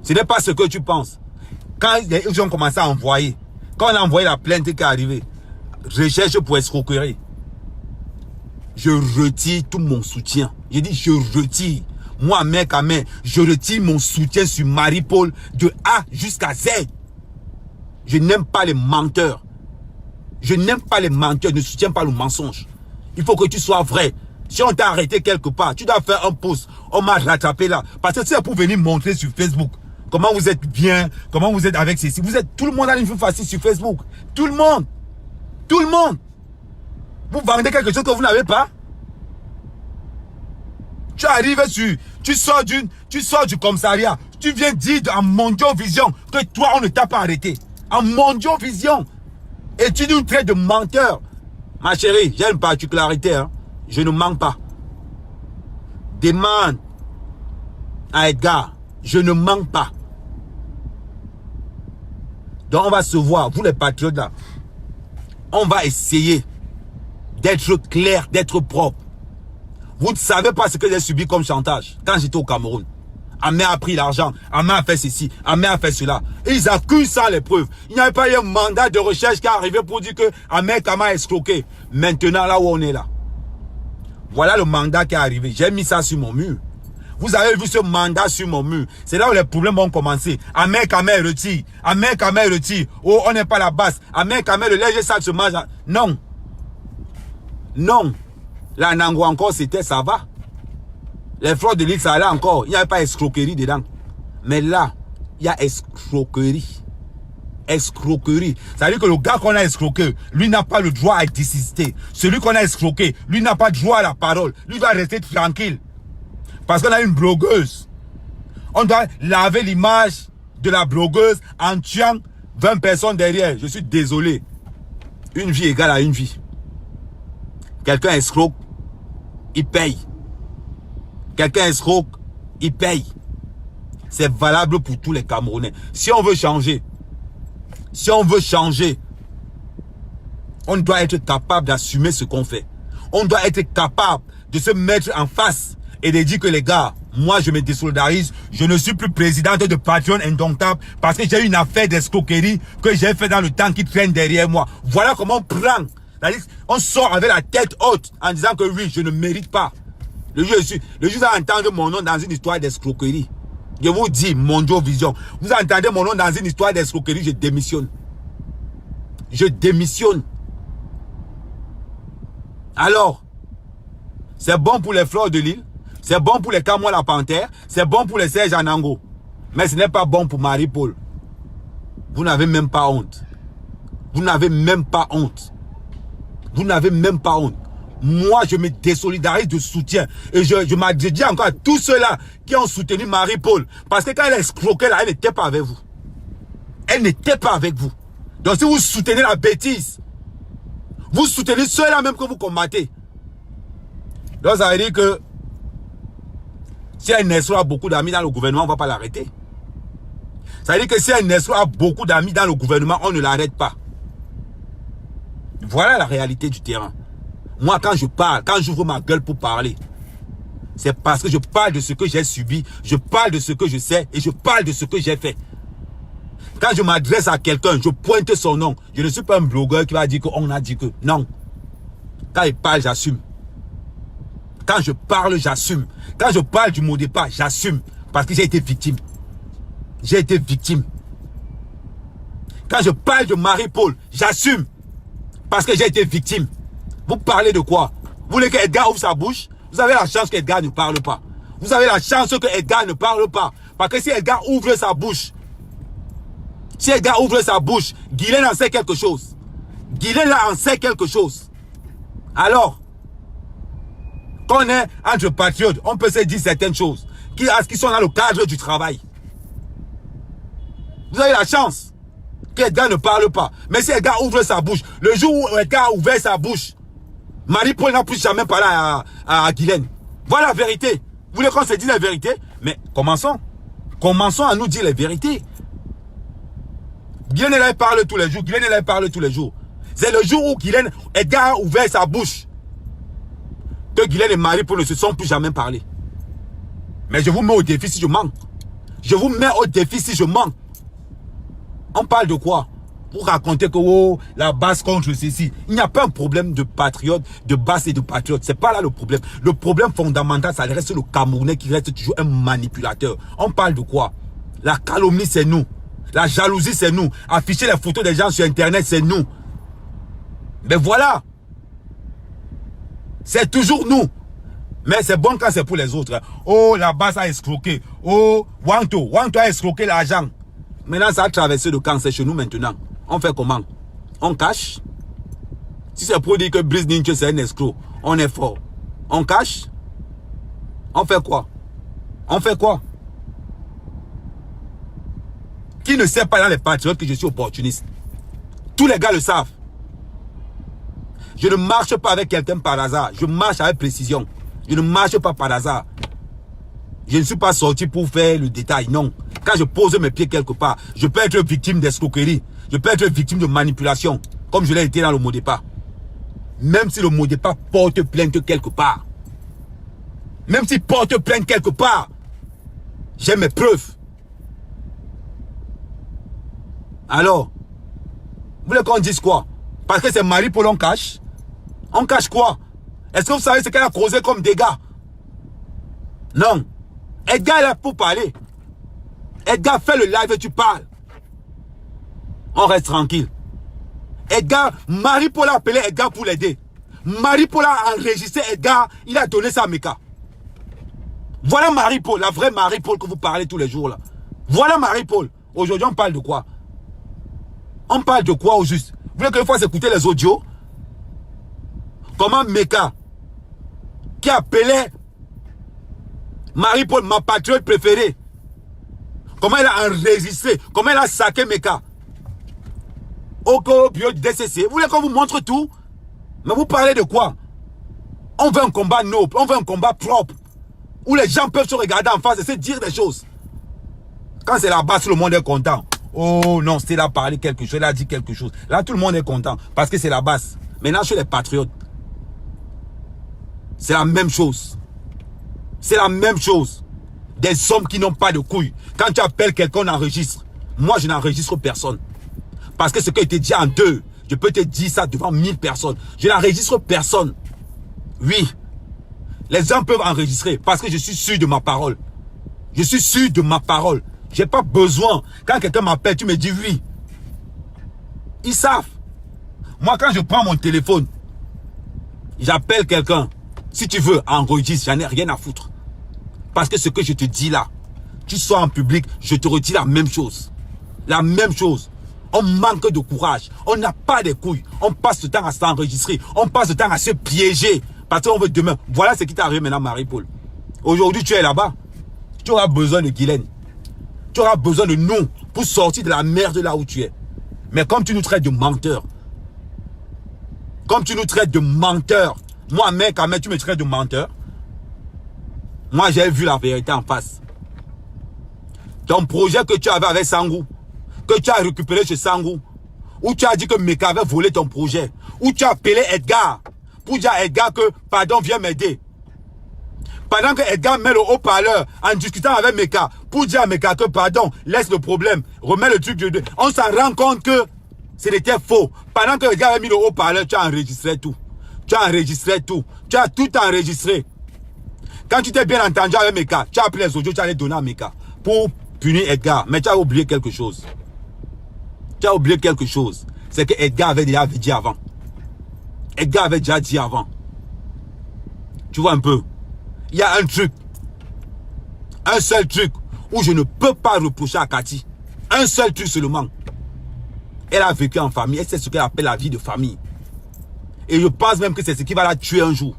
Ce n'est pas ce que tu penses. Quand ils ont commencé à envoyer, quand on a envoyé la plainte qui est arrivée, recherche pour escroquerie, je retire tout mon soutien. J'ai dit, je retire. Moi, mec, je retire mon soutien sur Marie-Paul de A jusqu'à Z. Je n'aime pas les menteurs. Je n'aime pas les menteurs, je ne soutiens pas le mensonge. Il faut que tu sois vrai. Si on t'a arrêté quelque part, tu dois faire un post. On m'a rattrapé là. Parce que c'est pour venir montrer sur Facebook comment vous êtes bien, comment vous êtes avec ceci. Vous êtes, tout le monde a une vie facile sur Facebook. Tout le monde. Tout le monde. Vous vendez quelque chose que vous n'avez pas. Tu arrives sur, tu sors du commissariat. Tu viens dire en Mondial Vision que toi, on ne t'a pas arrêté. En Mondial Vision. Et tu nous traites de menteur. Ma chérie, j'ai une particularité. Hein. Je ne mens pas. Demande à Edgar. Je ne mens pas. Donc on va se voir, vous les patriotes là. On va essayer d'être clair, d'être propre. Vous ne savez pas ce que j'ai subi comme chantage quand j'étais au Cameroun. Amé a pris l'argent, Amé a fait ceci, Amé a fait cela. Et ils accusent sans les preuves. Il n'y avait pas eu un mandat de recherche qui est arrivé pour dire que Amé Kama a escroqué. Maintenant, là où on est là. Voilà le mandat qui est arrivé. J'ai mis ça sur mon mur. Vous avez vu ce mandat sur mon mur. C'est là où les problèmes ont commencé. Amé Kama retire. Amé Kama retire. Oh, on n'est pas la base. Amé Kama, le léger sac se mange. Non. Non. La Nango encore, c'était ça va. Les fraudes de l'île, ça allait encore. Il n'y avait pas escroquerie dedans. Mais là, il y a escroquerie. Escroquerie. Ça veut dire que le gars qu'on a escroqué, lui n'a pas le droit à exister. Celui qu'on a escroqué, lui n'a pas de droit à la parole. Lui doit rester tranquille. Parce qu'on a une blogueuse. On doit laver l'image de la blogueuse en tuant 20 personnes derrière. Je suis désolé. Une vie égale à une vie. Quelqu'un escroque, il paye. Quelqu'un escroque, il paye. C'est valable pour tous les Camerounais. Si on veut changer, on doit être capable d'assumer ce qu'on fait. On doit être capable de se mettre en face et de dire que les gars, moi je me désolidarise, je ne suis plus présidente de Patreon Indomptable parce que j'ai une affaire d'escroquerie que j'ai fait dans le temps qui traîne derrière moi. Voilà comment on prend. On sort avec la tête haute en disant que oui, je ne mérite pas. Le juge va entendre mon nom dans une histoire d'escroquerie. Je vous dis, Mondial Vision, vous entendez mon nom dans une histoire d'escroquerie, je démissionne. Je démissionne. Alors, c'est bon pour les fleurs de l'île, c'est bon pour les Camois la Panthère, c'est bon pour les Serge Anango. Mais ce n'est pas bon pour Marie-Paul. Vous n'avez même pas honte. Vous n'avez même pas honte. Vous n'avez même pas honte. Moi, je me désolidarise de soutien. Et je dis encore à tous ceux-là qui ont soutenu Marie-Paul. Parce que quand elle a escroqué là, elle n'était pas avec vous. Elle n'était pas avec vous. Donc si vous soutenez la bêtise, vous soutenez ceux-là même que vous combattez. Donc ça veut dire que si un Nesro a beaucoup d'amis dans le gouvernement, on ne va pas l'arrêter. Ça veut dire que si un Nesro a beaucoup d'amis dans le gouvernement, on ne l'arrête pas. Voilà la réalité du terrain. Moi, quand je parle, quand j'ouvre ma gueule pour parler, c'est parce que je parle de ce que j'ai subi, je parle de ce que je sais et je parle de ce que j'ai fait. Quand je m'adresse à quelqu'un, je pointe son nom. Je ne suis pas un blogueur qui va dire qu'on a dit que. Non. Quand il parle, j'assume. Quand je parle, j'assume. Quand je parle du mot départ, j'assume. Parce que j'ai été victime. J'ai été victime. Quand je parle de Marie-Paul, j'assume. Parce que j'ai été victime. Vous parlez de quoi? Vous voulez qu'Edgar ouvre sa bouche? Vous avez la chance qu'Edgar ne parle pas. Vous avez la chance qu'Edgar ne parle pas. Parce que si Edgar ouvre sa bouche, Guylaine en sait quelque chose. Guylaine en sait quelque chose. Alors, quand on est entre patriotes, on peut se dire certaines choses qui sont dans le cadre du travail. Vous Vous avez la chance que Edgar ne parle pas. Mais si Edgar ouvre sa bouche, le jour où Edgar a ouvert sa bouche, Marie-Paul n'a plus jamais parlé à Guylaine. Voilà la vérité. Vous voulez qu'on se dise la vérité? Mais commençons. Commençons à nous dire la vérité. Guylaine, elle parle tous les jours. Guylaine, elle parle tous les jours. C'est le jour où Guylaine, Edgar a ouvert sa bouche que Guylaine et Marie-Paul ne se sont plus jamais parlé. Mais je vous mets au défi si je mens. Je vous mets au défi si je mens. On parle de quoi? Pour raconter que oh, la base contre ceci. Il n'y a pas un problème de patriote, de base et de patriote. C'est pas là le problème. Le problème fondamental, ça reste le Camerounais qui reste toujours un manipulateur. On parle de quoi? La calomnie, c'est nous. La jalousie, c'est nous. Afficher les photos des gens sur Internet, c'est nous. Mais voilà. C'est toujours nous. Mais c'est bon quand c'est pour les autres. Oh, la base a escroqué. Oh, Wanto a escroqué l'argent. Maintenant, ça a traversé le camp, c'est chez nous maintenant. On fait comment? On cache. Si c'est pour dire que Brice Ninche c'est un escroc, on est fort. On cache. On fait quoi? On fait quoi? Qui ne sait pas dans les patriotes que je suis opportuniste? Tous les gars le savent. Je ne marche pas avec quelqu'un par hasard. Je marche avec précision. Je ne marche pas par hasard. Je ne suis pas sorti pour faire le détail, non. Quand je pose mes pieds quelque part, je peux être victime d'escroquerie. Je peux être victime de manipulation, comme je l'ai été dans le mot départ. Même si le mot départ porte plainte quelque part. Même s'il porte plainte quelque part, j'ai mes preuves. Alors, vous voulez qu'on dise quoi? Parce que c'est Marie-Paul, on cache. On cache quoi? Est-ce que vous savez ce qu'elle a causé comme dégâts? Non. Edgar est là pour parler. Edgar fait le live et tu parles. On reste tranquille. Edgar, Marie-Paul a appelé Edgar pour l'aider. Marie-Paul a enregistré Edgar, il a donné ça à Meka. Voilà Marie-Paul, la vraie Marie-Paul que vous parlez tous les jours là. Voilà Marie-Paul. Aujourd'hui, on parle de quoi? On parle de quoi au juste? Vous voulez que je fasse écouter les audios? Comment Meka, qui appelait Marie-Paul, ma patriote préférée, comment elle a enregistré, comment elle a saqué Meka au bureau du DCC. Vous voulez qu'on vous montre tout? Mais vous parlez de quoi? On veut un combat noble, on veut un combat propre, où les gens peuvent se regarder en face et se dire des choses. Quand c'est la base, tout le monde est content. Oh non, c'est là parler quelque chose, il a dit quelque chose. Là, tout le monde est content, parce que c'est la base. Maintenant, chez les patriotes, c'est la même chose. C'est la même chose. Des hommes qui n'ont pas de couilles. Quand tu appelles quelqu'un, on enregistre. Moi, je n'enregistre personne. Parce que ce que je te dis en deux, je peux te dire ça devant 1000 personnes. Je n'enregistre personne. Oui. Les gens peuvent enregistrer parce que je suis sûr de ma parole. Je suis sûr de ma parole. Je n'ai pas besoin. Quand quelqu'un m'appelle, tu me dis oui. Ils savent. Moi, quand je prends mon téléphone, j'appelle quelqu'un. Si tu veux, enregistre, j'en ai rien à foutre. Parce que ce que je te dis là, tu sois en public, je te redis la même chose. La même chose. On manque de courage. On n'a pas de couilles. On passe le temps à s'enregistrer. On passe le temps à se piéger. Parce qu'on veut demain. Voilà ce qui t'arrive maintenant, Marie-Paul. Aujourd'hui, tu es là-bas. Tu auras besoin de Guylaine. Tu auras besoin de nous pour sortir de la merde là où tu es. Mais comme tu nous traites de menteurs, comme tu nous traites de menteurs, moi, mec, quand même, tu me traites de menteur. Moi, j'ai vu la vérité en face. Ton projet que tu avais avec Sangou, que tu as récupéré chez Sangou, où tu as dit que Meka avait volé ton projet, où tu as appelé Edgar, pour dire à Edgar que, pardon, viens m'aider. Pendant que Edgar met le haut-parleur en discutant avec Meka, pour dire à Meka que, pardon, laisse le problème, remets le truc de... On s'en rend compte que c'était faux. Pendant que Edgar avait mis le haut-parleur, tu as enregistré tout. Tu as enregistré tout. Tu as tout enregistré. Quand tu t'es bien entendu avec Meka, tu as appelé les audios, tu as les donné à Meka pour punir Edgar. Mais tu as oublié quelque chose. Tu as oublié quelque chose. C'est que Edgar avait déjà dit avant. Edgar avait déjà dit avant. Tu vois un peu. Il y a un truc. Un seul truc où je ne peux pas reprocher à Cathy. Un seul truc seulement. Elle a vécu en famille. Elle sait ce qu'elle appelle la vie de famille. Et je pense même que c'est ce qui va la tuer un jour.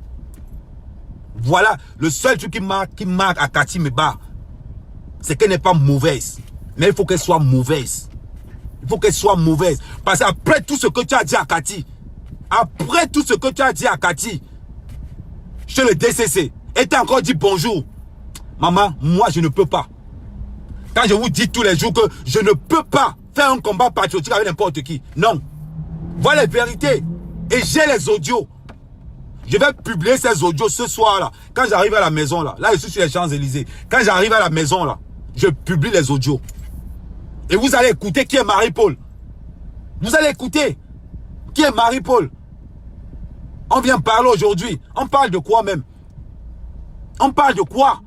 Voilà le seul truc qui marque à Cathy Meba. C'est qu'elle n'est pas mauvaise. Mais il faut qu'elle soit mauvaise. faut qu'elle soit mauvaise. Parce qu'après tout ce que tu as dit à Cathy, après tout ce que tu as dit à Cathy, chez le DCC, et tu as encore dit bonjour. Maman, moi je ne peux pas. Quand je vous dis tous les jours que je ne peux pas faire un combat patriotique avec n'importe qui. Non. Voilà la vérité. Et j'ai les audios. Je vais publier ces audios ce soir-là. Quand j'arrive à la maison, là je suis sur les Champs-Élysées. Quand j'arrive à la maison, là, je publie les audios. Et vous allez écouter qui est Marie-Paul. Vous allez écouter qui est Marie-Paul. On vient parler aujourd'hui. On parle de quoi même? On parle de quoi?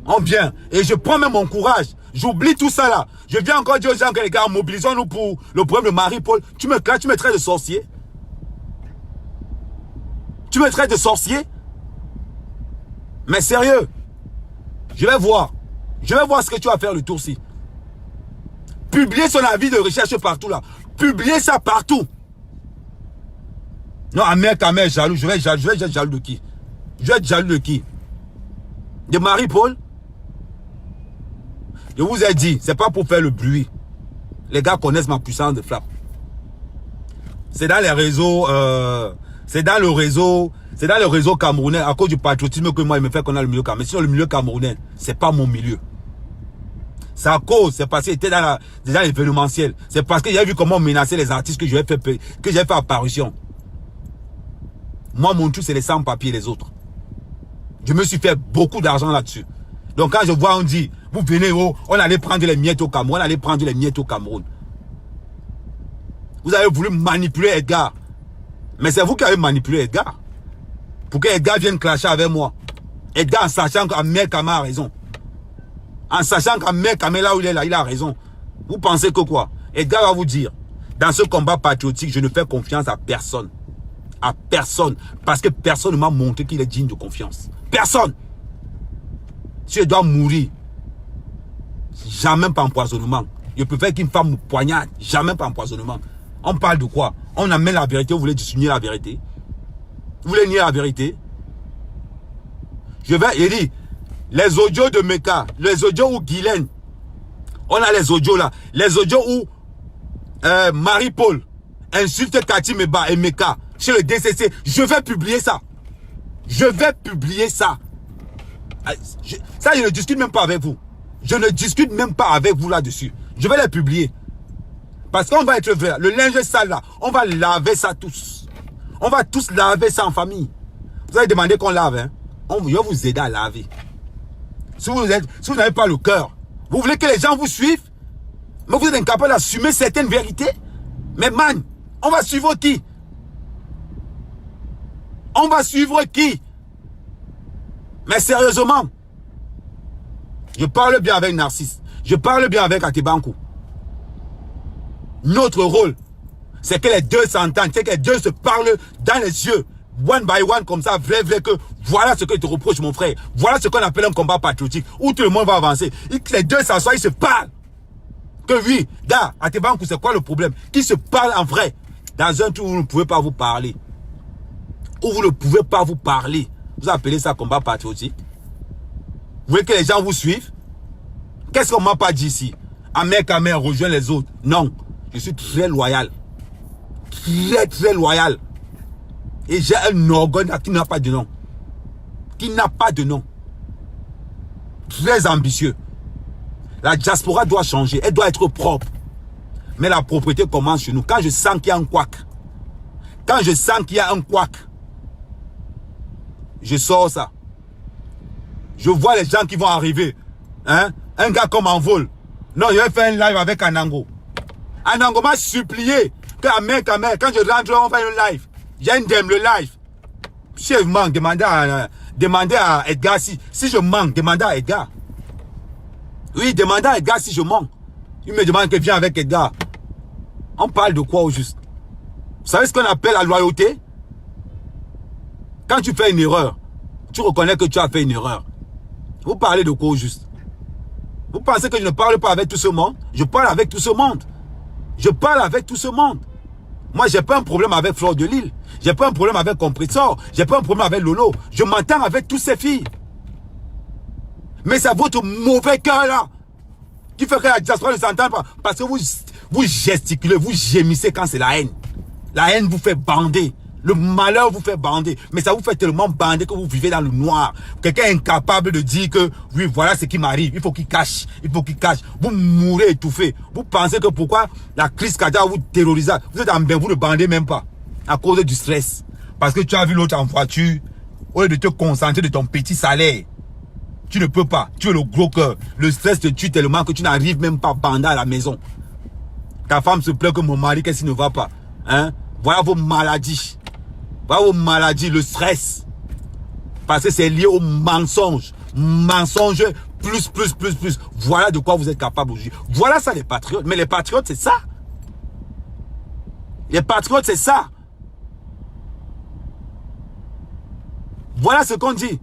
On vient. Et je prends même mon courage. J'oublie tout ça là. Je viens encore dire aux gens que les gars, mobilisons-nous pour le problème de Marie-Paul. Tu me traites de sorcier? Tu me traites de sorcier? Mais sérieux, je vais voir. Je vais voir ce que tu vas faire le tour-ci. Publier son avis de recherche partout là. Publier ça partout. Non, Ahmed jaloux. Je vais être jaloux de qui? Je vais être jaloux de qui? De Marie-Paul? Je vous ai dit, c'est pas pour faire le bruit. Les gars connaissent ma puissance de frappe. C'est dans les réseaux, c'est dans le réseau camerounais, à cause du patriotisme que moi, il me fait qu'on a le milieu camerounais. Mais sinon, le milieu camerounais, c'est pas mon milieu. C'est à cause, c'est parce qu'il était dans l'événementiel. C'est parce que j'ai vu comment menacer les artistes que j'ai fait apparition. Moi, mon truc, c'est les sans-papiers, les autres. Je me suis fait beaucoup d'argent là-dessus. Donc, quand je vois, on dit, vous venez, oh, on allait prendre les miettes au Cameroun, Vous avez voulu manipuler Edgar. Mais c'est vous qui avez manipulé Edgar. Pour que Edgar vienne clasher avec moi. Edgar, en sachant qu'Ahmed Kama a raison. En sachant qu'Ahmed Kama, là où il est là, il a raison. Vous pensez que quoi? Edgar va vous dire, dans ce combat patriotique, je ne fais confiance à personne. À personne. Parce que personne ne m'a montré qu'il est digne de confiance. Personne. Si je dois mourir, jamais pas empoisonnement. Je préfère qu'une femme me poignarde, jamais pas empoisonnement. On parle de quoi? On amène la vérité, vous voulez nier la vérité? Vous voulez nier la vérité? Il dit, les audios de Meka, les audios où Guylaine, on a les audios là, les audios où Marie-Paul insulte Cathy Meba et Meka chez le DCC, je vais publier ça. Je vais publier ça. Ça, je ne discute même pas avec vous. Je ne discute même pas avec vous là-dessus. Je vais les publier. Parce qu'on va être vert. Le linge sale là, on va laver ça tous. On va tous laver ça en famille. Vous allez demander qu'on lave. Hein? Je vais vous aider à laver. Si vous n'avez pas le cœur, vous voulez que les gens vous suivent, mais vous êtes incapable d'assumer certaines vérités. Mais man, on va suivre qui? On va suivre qui? Mais sérieusement, je parle bien avec Narcisse. Je parle bien avec Atebankou. Notre rôle, c'est que les deux s'entendent, c'est que les deux se parlent dans les yeux, one by one, comme ça, vrai, que voilà ce que je te reproche, mon frère. Voilà ce qu'on appelle un combat patriotique, où tout le monde va avancer. Et que les deux s'assoient, ils se parlent. Que oui, gars, Atebankou, c'est quoi le problème? Qu'ils se parlent en vrai. Dans un truc où vous ne pouvez pas vous parler. Où vous ne pouvez pas vous parler. Vous appelez ça combat patriotique? Vous voulez que les gens vous suivent? Qu'est-ce qu'on m'a pas dit ici? Ahmed Kama rejoint les autres. Non. Je suis très loyal. Très, très loyal. Et j'ai un organe qui n'a pas de nom. Qui n'a pas de nom. Très ambitieux. La diaspora doit changer. Elle doit être propre. Mais la propreté commence chez nous. Quand je sens qu'il y a un couac. Quand je sens qu'il y a un couac. Je sors ça. Je vois les gens qui vont arriver. Hein? Un gars comme en vol. Non, je vais faire un live avec Anango. Anango m'a supplié que quand je rentre, on fait un live. J'aime le live. Si je manque, demandez à Edgar si je manque, demandez à Edgar. Oui, demandez à Edgar si je manque. Il me demande que viens avec Edgar. On parle de quoi au juste? Vous savez ce qu'on appelle la loyauté? Quand tu fais une erreur, tu reconnais que tu as fait une erreur. Vous parlez de quoi au juste? Vous pensez que je ne parle pas avec tout ce monde? Je parle avec tout ce monde. Je parle avec tout ce monde. Moi, j'ai pas un problème avec Fleur de Lille. J'ai pas un problème avec Compressor. J'ai pas un problème avec Lolo. Je m'entends avec toutes ces filles. Mais c'est votre mauvais cœur là Qui fait que la diaspora ne s'entend pas. Parce que vous gesticulez, vous gémissez quand c'est la haine. La haine vous fait bander. Le malheur vous fait bander. Mais ça vous fait tellement bander que vous vivez dans le noir. Quelqu'un est incapable de dire que, oui, voilà ce qui m'arrive. Il faut qu'il cache. Il faut qu'il cache. Vous mourrez étouffé. Vous pensez que pourquoi la crise cardiaque vous terrorise. Vous êtes en bain, vous ne bandez même pas. À cause du stress. Parce que tu as vu l'autre en voiture. Au lieu de te concentrer de ton petit salaire. Tu ne peux pas. Tu es le gros cœur. Le stress te tue tellement que tu n'arrives même pas à bander à la maison. Ta femme se plaint que mon mari, qu'est-ce qui ne va pas? Hein? Voilà vos maladies. Voilà vos maladies, le stress. Parce que c'est lié au mensonge. Mensonge, plus. Voilà de quoi vous êtes capable aujourd'hui. Voilà ça les patriotes. Mais les patriotes, c'est ça. Les patriotes, c'est ça. Voilà ce qu'on dit.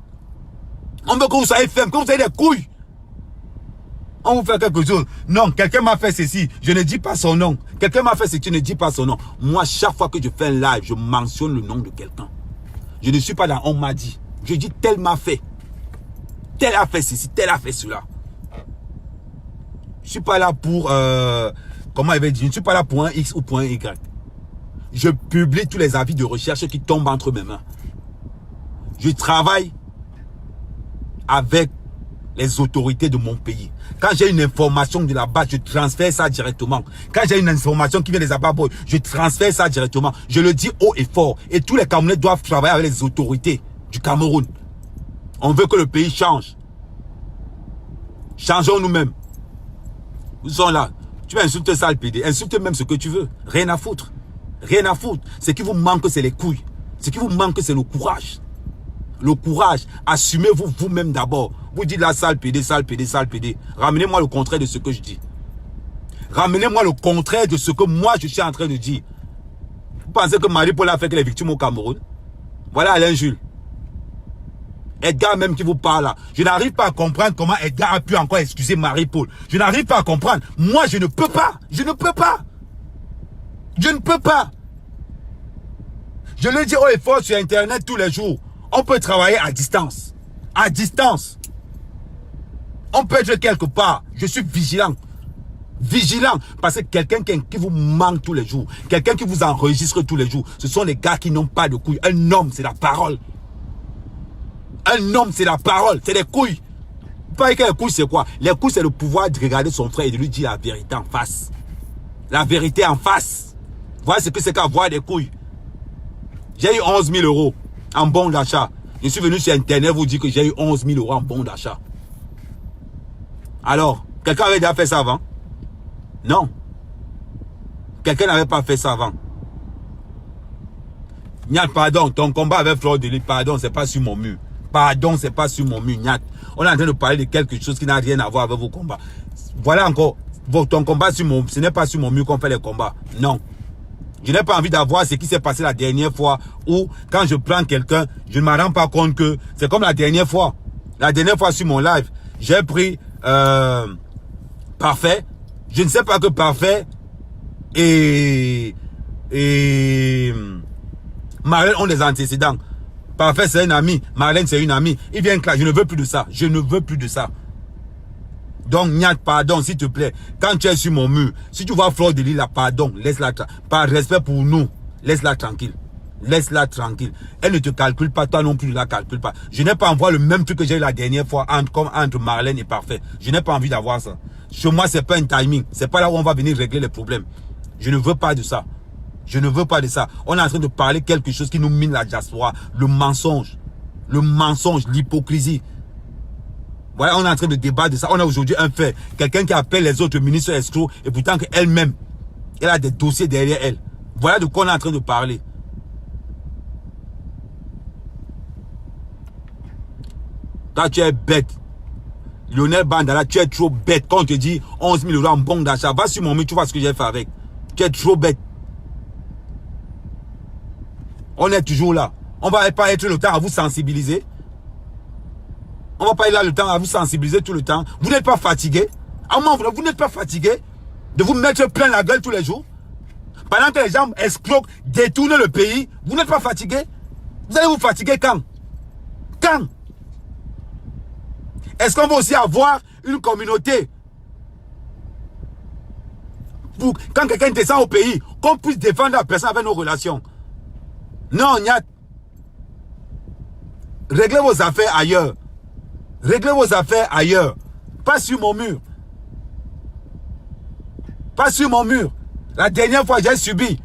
On veut que vous soyez ferme, que vous ayez des couilles. On vous fait quelque chose. Non, quelqu'un m'a fait ceci. Je ne dis pas son nom. Quelqu'un m'a fait ceci. Je ne dis pas son nom. Moi, chaque fois que je fais un live, je mentionne le nom de quelqu'un. Je ne suis pas dans on m'a dit. Je dis tel m'a fait. Tel a fait ceci, tel a fait cela. Je ne suis pas là pour... comment il va dire? Je ne suis pas là pour un X ou pour un Y. Je publie tous les avis de recherche qui tombent entre mes mains. Je travaille avec les autorités de mon pays. Quand j'ai une information de là-bas, je transfère ça directement. Quand j'ai une information qui vient des là-bas, je transfère ça directement. Je le dis haut et fort. Et tous les Camerounais doivent travailler avec les autorités du Cameroun. On veut que le pays change. Changeons nous-mêmes. Nous sommes là. Tu vas insulter ça, le PD. Insulte même ce que tu veux. Rien à foutre. Rien à foutre. Ce qui vous manque, c'est les couilles. Ce qui vous manque, c'est le courage. Le courage, assumez-vous vous-même d'abord. Vous dites la sale PD, sale PD, sale PD. Ramenez-moi le contraire de ce que je dis. Ramenez-moi le contraire de ce que moi je suis en train de dire. Vous pensez que Marie-Paul a fait que les victimes au Cameroun? Voilà Alain Jules. Edgar même qui vous parle là. Je n'arrive pas à comprendre comment Edgar a pu encore excuser Marie-Paul. Je n'arrive pas à comprendre. Moi je ne peux pas. Je ne peux pas. Je ne peux pas. Je le dis haut et fort sur Internet tous les jours. On peut travailler à distance. À distance. On peut être quelque part. Je suis vigilant. Vigilant. Parce que quelqu'un qui vous manque tous les jours. Quelqu'un qui vous enregistre tous les jours. Ce sont les gars qui n'ont pas de couilles. Un homme, c'est la parole. Un homme, c'est la parole. C'est les couilles. Vous parlez que les couilles, c'est quoi? Les couilles, c'est le pouvoir de regarder son frère et de lui dire la vérité en face. La vérité en face. Voilà ce que c'est qu'avoir des couilles. J'ai eu 11 000 € en bon d'achat. Je suis venu sur Internet vous dire que j'ai eu 11 000 € en bon d'achat. Alors, quelqu'un avait déjà fait ça avant? Non. Quelqu'un n'avait pas fait ça avant. Nyat, pardon, ton combat avec Fleur de Lys, pardon, c'est pas sur mon mur. Pardon, c'est pas sur mon mur, Nyat. On est en train de parler de quelque chose qui n'a rien à voir avec vos combats. Voilà encore, ton combat sur mon... Ce n'est pas sur mon mur qu'on fait les combats. Non. Je n'ai pas envie d'avoir ce qui s'est passé la dernière fois où, quand je prends quelqu'un, je ne me rends pas compte que c'est comme la dernière fois. La dernière fois sur mon live, j'ai pris Parfait. Je ne sais pas que Parfait et Marlène ont des antécédents. Parfait, c'est un ami. Marlène, c'est une amie. Il vient là, je ne veux plus de ça. Je ne veux plus de ça. Donc, Nyat, pardon, s'il te plaît. Quand tu es sur mon mur, si tu vois Fleur de Lys là, pardon, laisse-la. Par respect pour nous, laisse-la tranquille. Laisse-la tranquille. Elle ne te calcule pas, toi non plus ne la calcule pas. Je n'ai pas envie le même truc que j'ai eu la dernière fois entre Marlène et Parfait. Je n'ai pas envie d'avoir ça. Chez moi, c'est pas un timing. C'est pas là où on va venir régler les problèmes. Je ne veux pas de ça. Je ne veux pas de ça. On est en train de parler quelque chose qui nous mine la diaspora. Le mensonge. Le mensonge, l'hypocrisie. Voilà, on est en train de débattre de ça. On a aujourd'hui un fait. Quelqu'un qui appelle les autres ministres escrocs et pourtant qu'elle-même, elle a des dossiers derrière elle. Voilà de quoi on est en train de parler. Toi, tu es bête. Lionel Bandala, tu es trop bête. Quand on te dit 11 000 € en bon d'achat, va sur mon mur, tu vois ce que j'ai fait avec. Tu es trop bête. On est toujours là. On va pas être le temps à vous sensibiliser. On va pas être là le temps à vous sensibiliser tout le temps. Vous n'êtes pas fatigué. À un moment, vous n'êtes pas fatigué de vous mettre plein la gueule tous les jours. Pendant que les gens escroquent, détournent le pays, vous n'êtes pas fatigué. Vous allez vous fatiguer quand? Quand? Est-ce qu'on va aussi avoir une communauté pour quand quelqu'un descend au pays, qu'on puisse défendre la personne avec nos relations. Non, Nyat. Réglez vos affaires ailleurs. Réglez vos affaires ailleurs. Pas sur mon mur. Pas sur mon mur. La dernière fois, j'ai subi.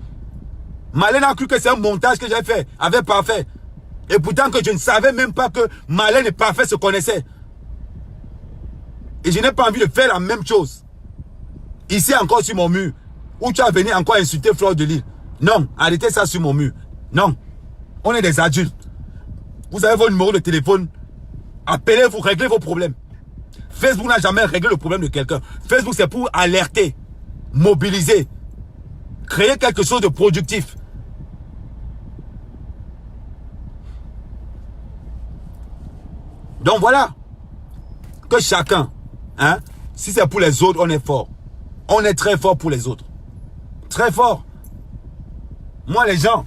Malène a cru que c'est un montage que j'ai fait avec Parfait. Et pourtant que je ne savais même pas que Malène et Parfait se connaissaient. Et je n'ai pas envie de faire la même chose. Ici encore sur mon mur. Où tu as venu encore insulter Fleur de Lys. Non, arrêtez ça sur mon mur. Non. On est des adultes. Vous avez vos numéros de téléphone. Appelez-vous, réglez vos problèmes. Facebook n'a jamais réglé le problème de quelqu'un. Facebook, c'est pour alerter, mobiliser, créer quelque chose de productif. Donc voilà. Que chacun, hein, si c'est pour les autres, on est fort. On est très fort pour les autres. Très fort. Moi, les gens,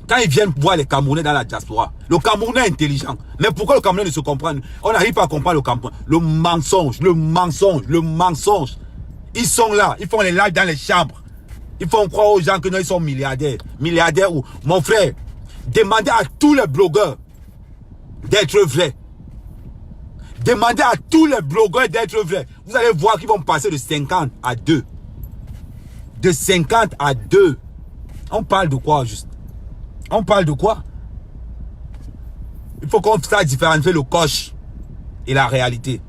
quand ils viennent voir les Camerounais dans la diaspora, le Camerounais est intelligent. Mais pourquoi le Camerounais ne se comprend? On n'arrive pas à comprendre le Camerounais. Le mensonge, le mensonge, le mensonge. Ils sont là, ils font les lives dans les chambres. Ils font croire aux gens que non, ils sont milliardaires. Milliardaires ou... Mon frère, demandez à tous les blogueurs d'être vrais. Demandez à tous les blogueurs d'être vrais. Vous allez voir qu'ils vont passer de 50 à 2. De 50 à 2. On parle de quoi juste? On parle de quoi? Il faut qu'on sache différencier le coche et la réalité.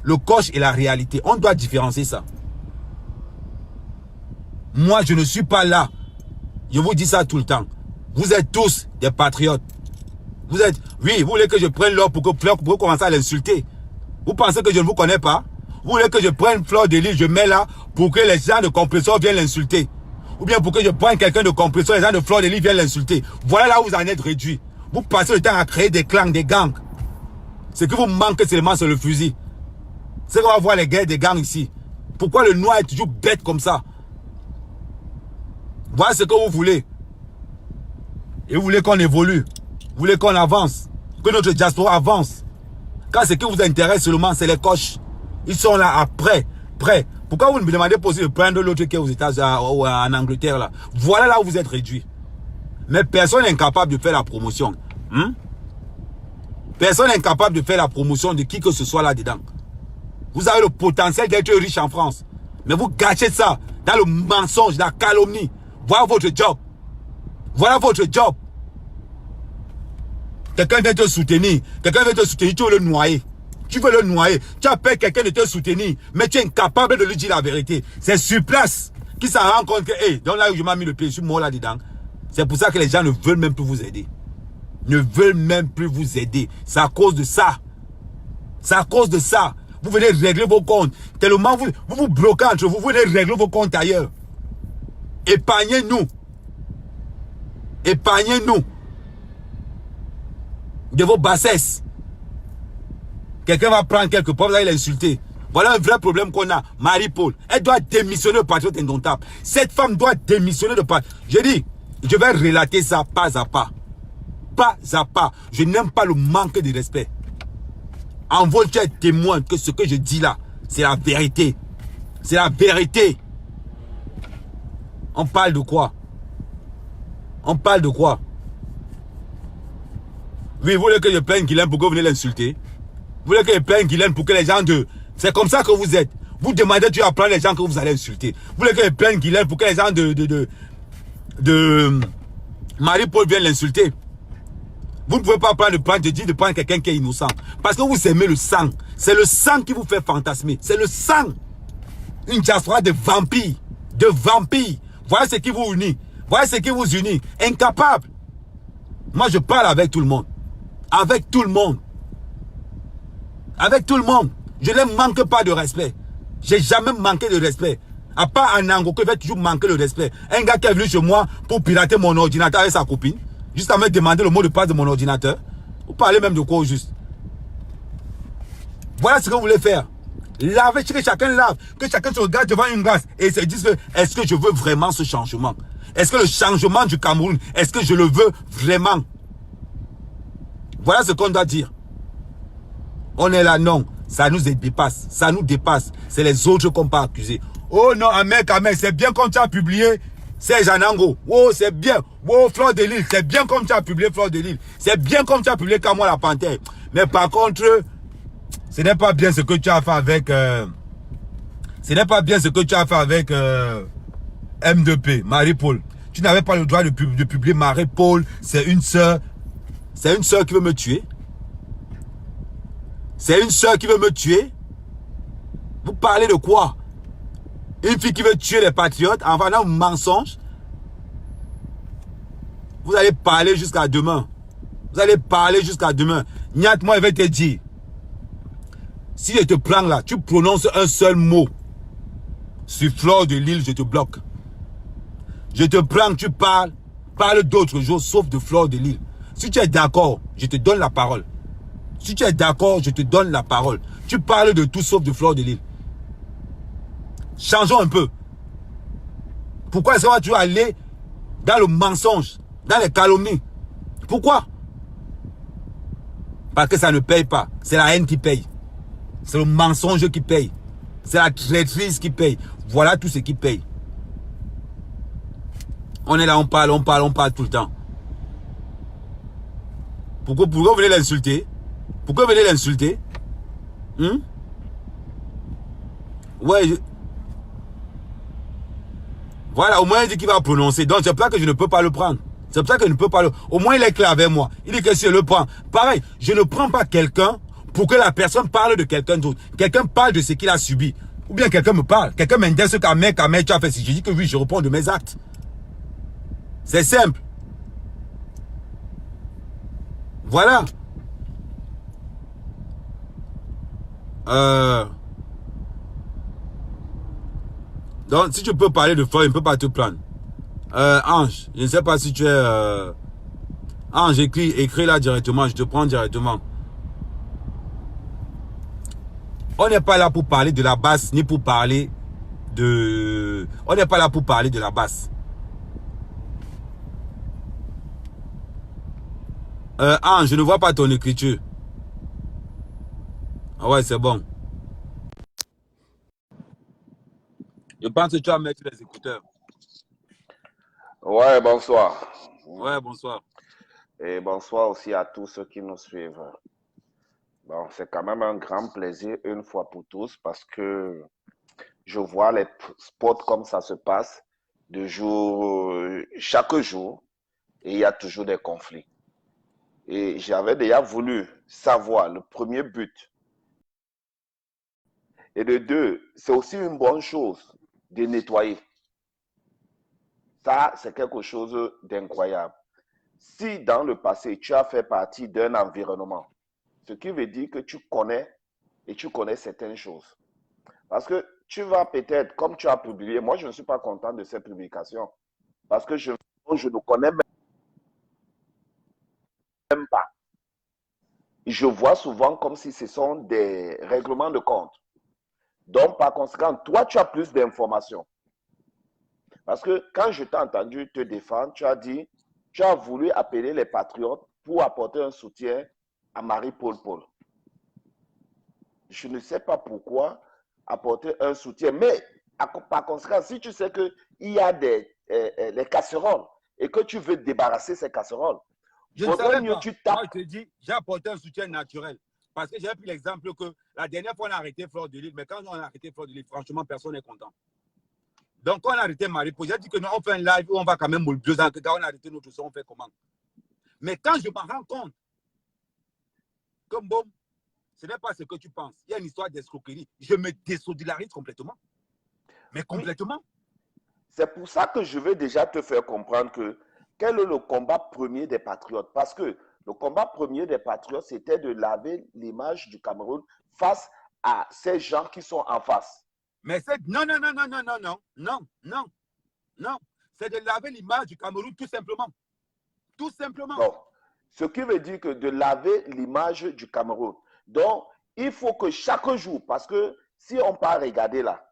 Le coche et la réalité. On doit différencier ça. Moi, je ne suis pas là. Je vous dis ça tout le temps. Vous êtes tous des patriotes. Vous êtes... Oui, vous voulez que je prenne l'or pour que Fleur pour commencer à l'insulter. Vous pensez que je ne vous connais pas? Vous voulez que je prenne Fleur de Lys, je mets là pour que les gens de compresseur viennent l'insulter. Ou bien pour que je prenne quelqu'un de compresseur, les gens de Fleur de Lys viennent l'insulter. Voilà là où vous en êtes réduit. Vous passez le temps à créer des clans, des gangs. Ce qui vous manque seulement, c'est le fusil. C'est qu'on va voir les guerres des gangs ici. Pourquoi le noir est toujours bête comme ça? Voilà ce que vous voulez. Et vous voulez qu'on évolue. Vous voulez qu'on avance. Que notre diaspora avance. Quand ce qui vous intéresse seulement, c'est les coches. Ils sont là après, prêts. Pourquoi vous ne me demandez pas aussi de prendre l'autre qui est aux États-Unis ou en Angleterre là? Voilà là où vous êtes réduit. Mais personne n'est incapable de faire la promotion. Personne n'est incapable de faire la promotion de qui que ce soit là-dedans. Vous avez le potentiel d'être riche en France. Mais vous gâchez ça dans le mensonge, la calomnie. Voilà votre job. Voilà votre job. Quelqu'un vient te soutenir. Quelqu'un vient te soutenir, tu veux le noyer. Tu veux le noyer. Tu appelles quelqu'un de te soutenir, mais tu es incapable de lui dire la vérité. C'est sur place qu'il s'en rend compte que, hey, donc là où je m'ai mis le pied, je suis mort là-dedans. C'est pour ça que les gens ne veulent même plus vous aider. Ne veulent même plus vous aider. C'est à cause de ça. C'est à cause de ça. Vous venez régler vos comptes. Tellement vous vous bloquez entre vous, vous venez régler vos comptes ailleurs. Épargnez-nous. Épargnez-nous de vos bassesses. Quelqu'un va prendre quelque part, vous allez l'insulter. Voilà un vrai problème qu'on a. Marie-Paul, elle doit démissionner de Patriote Indomptable. Cette femme doit démissionner de Patriote. J'ai dit, je vais relater ça pas à pas. Pas à pas. Je n'aime pas le manque de respect. En vol, tu es témoin que ce que je dis là, c'est la vérité. C'est la vérité. On parle de quoi? On parle de quoi? Oui, vous voulez que je plaigne Guilaine pour que vous venez l'insulter? Vous voulez que je plaigne Guilaine pour que les gens de... C'est comme ça que vous êtes. Vous demandez, tu apprends les gens que vous allez insulter. Vous voulez que je plaigne Guilaine pour que les gens de Marie-Paul viennent l'insulter? Vous ne pouvez pas prendre de prendre quelqu'un qui est innocent. Parce que vous aimez le sang. C'est le sang qui vous fait fantasmer. C'est le sang. Une diaspora de vampires. De vampires. Voilà ce qui vous unit. Voilà ce qui vous unit. Incapable. Moi, je parle avec tout le monde. Avec tout le monde. Avec tout le monde. Je ne manque pas de respect. J'ai jamais manqué de respect. À part un Ango que je vais toujours manquer de respect. Un gars qui est venu chez moi pour pirater mon ordinateur avec sa copine. Juste à me demander le mot de passe de mon ordinateur. Vous parlez même de quoi au juste? Voilà ce que vous voulez faire. Lavez, que chacun lave. Que chacun se regarde devant une glace et se dise, est-ce que je veux vraiment ce changement? Est-ce que le changement du Cameroun, est-ce que je le veux vraiment? Voilà ce qu'on doit dire. On est là, non. Ça nous dépasse. Ça nous dépasse. C'est les autres qu'on peut accuser. Oh non, Ahmed, c'est bien comme tu as publié Serge Anango. Oh, c'est bien. Oh, Fleur de Lille, c'est bien comme tu as publié Fleur de Lille. C'est bien comme tu as publié Kamwa la Panthère. Mais par contre, ce n'est pas bien ce que tu as fait avec... ce n'est pas bien ce que tu as fait avec M2P, Marie-Paul. Tu n'avais pas le droit de publier Marie-Paul. C'est une sœur. C'est une sœur qui veut me tuer. C'est une sœur qui veut me tuer. Vous parlez de quoi? Une fille qui veut tuer les patriotes en vendant un mensonge. Vous allez parler jusqu'à demain. Vous allez parler jusqu'à demain. Niat, moi, je vais te dire. Si je te prends là, tu prononces un seul mot sur Fleur de Lille, je te bloque. Je te prends, tu parles. Parle d'autres choses, sauf de Fleur de Lille. Si tu es d'accord, je te donne la parole. Si tu es d'accord, je te donne la parole. Tu parles de tout sauf de Fleur de Lille. Changeons un peu. Pourquoi est-ce que tu vas aller dans le mensonge, dans les calomnies? Pourquoi? Parce que ça ne paye pas. C'est la haine qui paye. C'est le mensonge qui paye. C'est la traîtrise qui paye. Voilà tout ce qui paye. On est là, on parle tout le temps. Pourquoi vous venez l'insulter? Pourquoi vous venez l'insulter? Ouais. Voilà, au moins il dit qu'il va prononcer. Donc c'est pour ça que je ne peux pas le prendre. C'est pour ça que je ne peux pas le... Au moins il est clair avec moi. Il dit que si je le prends. Pareil, je ne prends pas quelqu'un pour que la personne parle de quelqu'un d'autre. Quelqu'un parle de ce qu'il a subi. Ou bien quelqu'un me parle. Quelqu'un me dit ce qu'Ahmed, tu as fait. Si je dis que oui, je réponds de mes actes. C'est simple. Voilà. Donc, si tu peux parler de Fleur, il ne peut pas te prendre. Ange, je ne sais pas si tu es... Ange, écris là directement, je te prends directement. On n'est pas là pour parler de la basse, ni pour parler de... On n'est pas là pour parler de la basse. Ange, je ne vois pas ton écriture. Ah ouais, c'est bon. Je pense que tu vas mettre les écouteurs. Ouais, bonsoir. Ouais, bonsoir. Et bonsoir aussi à tous ceux qui nous suivent. Bon, c'est quand même un grand plaisir une fois pour tous parce que je vois les spots comme ça se passe de chaque jour et il y a toujours des conflits. Et j'avais déjà voulu savoir le premier but. Et de deux, c'est aussi une bonne chose de nettoyer. Ça, c'est quelque chose d'incroyable. Si dans le passé, tu as fait partie d'un environnement, ce qui veut dire que tu connais et tu connais certaines choses. Parce que tu vas peut-être, comme tu as publié, moi je ne suis pas content de cette publication, parce que je ne connais même pas. Je vois souvent comme si ce sont des règlements de compte. Donc par conséquent, toi tu as plus d'informations. Parce que quand je t'ai entendu te défendre, tu as dit, tu as voulu appeler les patriotes pour apporter un soutien à Marie-Paul Paul. Je ne sais pas pourquoi apporter un soutien, mais par conséquent, si tu sais qu'il y a les casseroles et que tu veux débarrasser ces casseroles, je ne savais pas. Moi, je te dis, j'ai apporté un soutien naturel. Parce que j'ai pris l'exemple que la dernière fois, on a arrêté Fleur de Lille, mais quand on a arrêté Fleur de Lille, franchement, personne n'est content. Donc, quand on a arrêté Marie-Paul, j'ai dit que non, on fait un live où on va quand même moule 2 ans, que quand on a arrêté notre son, on fait comment? Mais quand je m'en rends compte, comme bon, ce n'est pas ce que tu penses. Il y a une histoire d'escroquerie. Je me désolidarise complètement. Mais complètement. Oui. C'est pour ça que je vais déjà te faire comprendre que quel est le combat premier des patriotes. Parce que le combat premier des patriotes, c'était de laver l'image du Cameroun face à ces gens qui sont en face. Mais c'est... Non. C'est de laver l'image du Cameroun tout simplement. Tout simplement. Bon. Ce qui veut dire que de laver l'image du Cameroun. Donc, il faut que chaque jour, parce que si on part regarder là,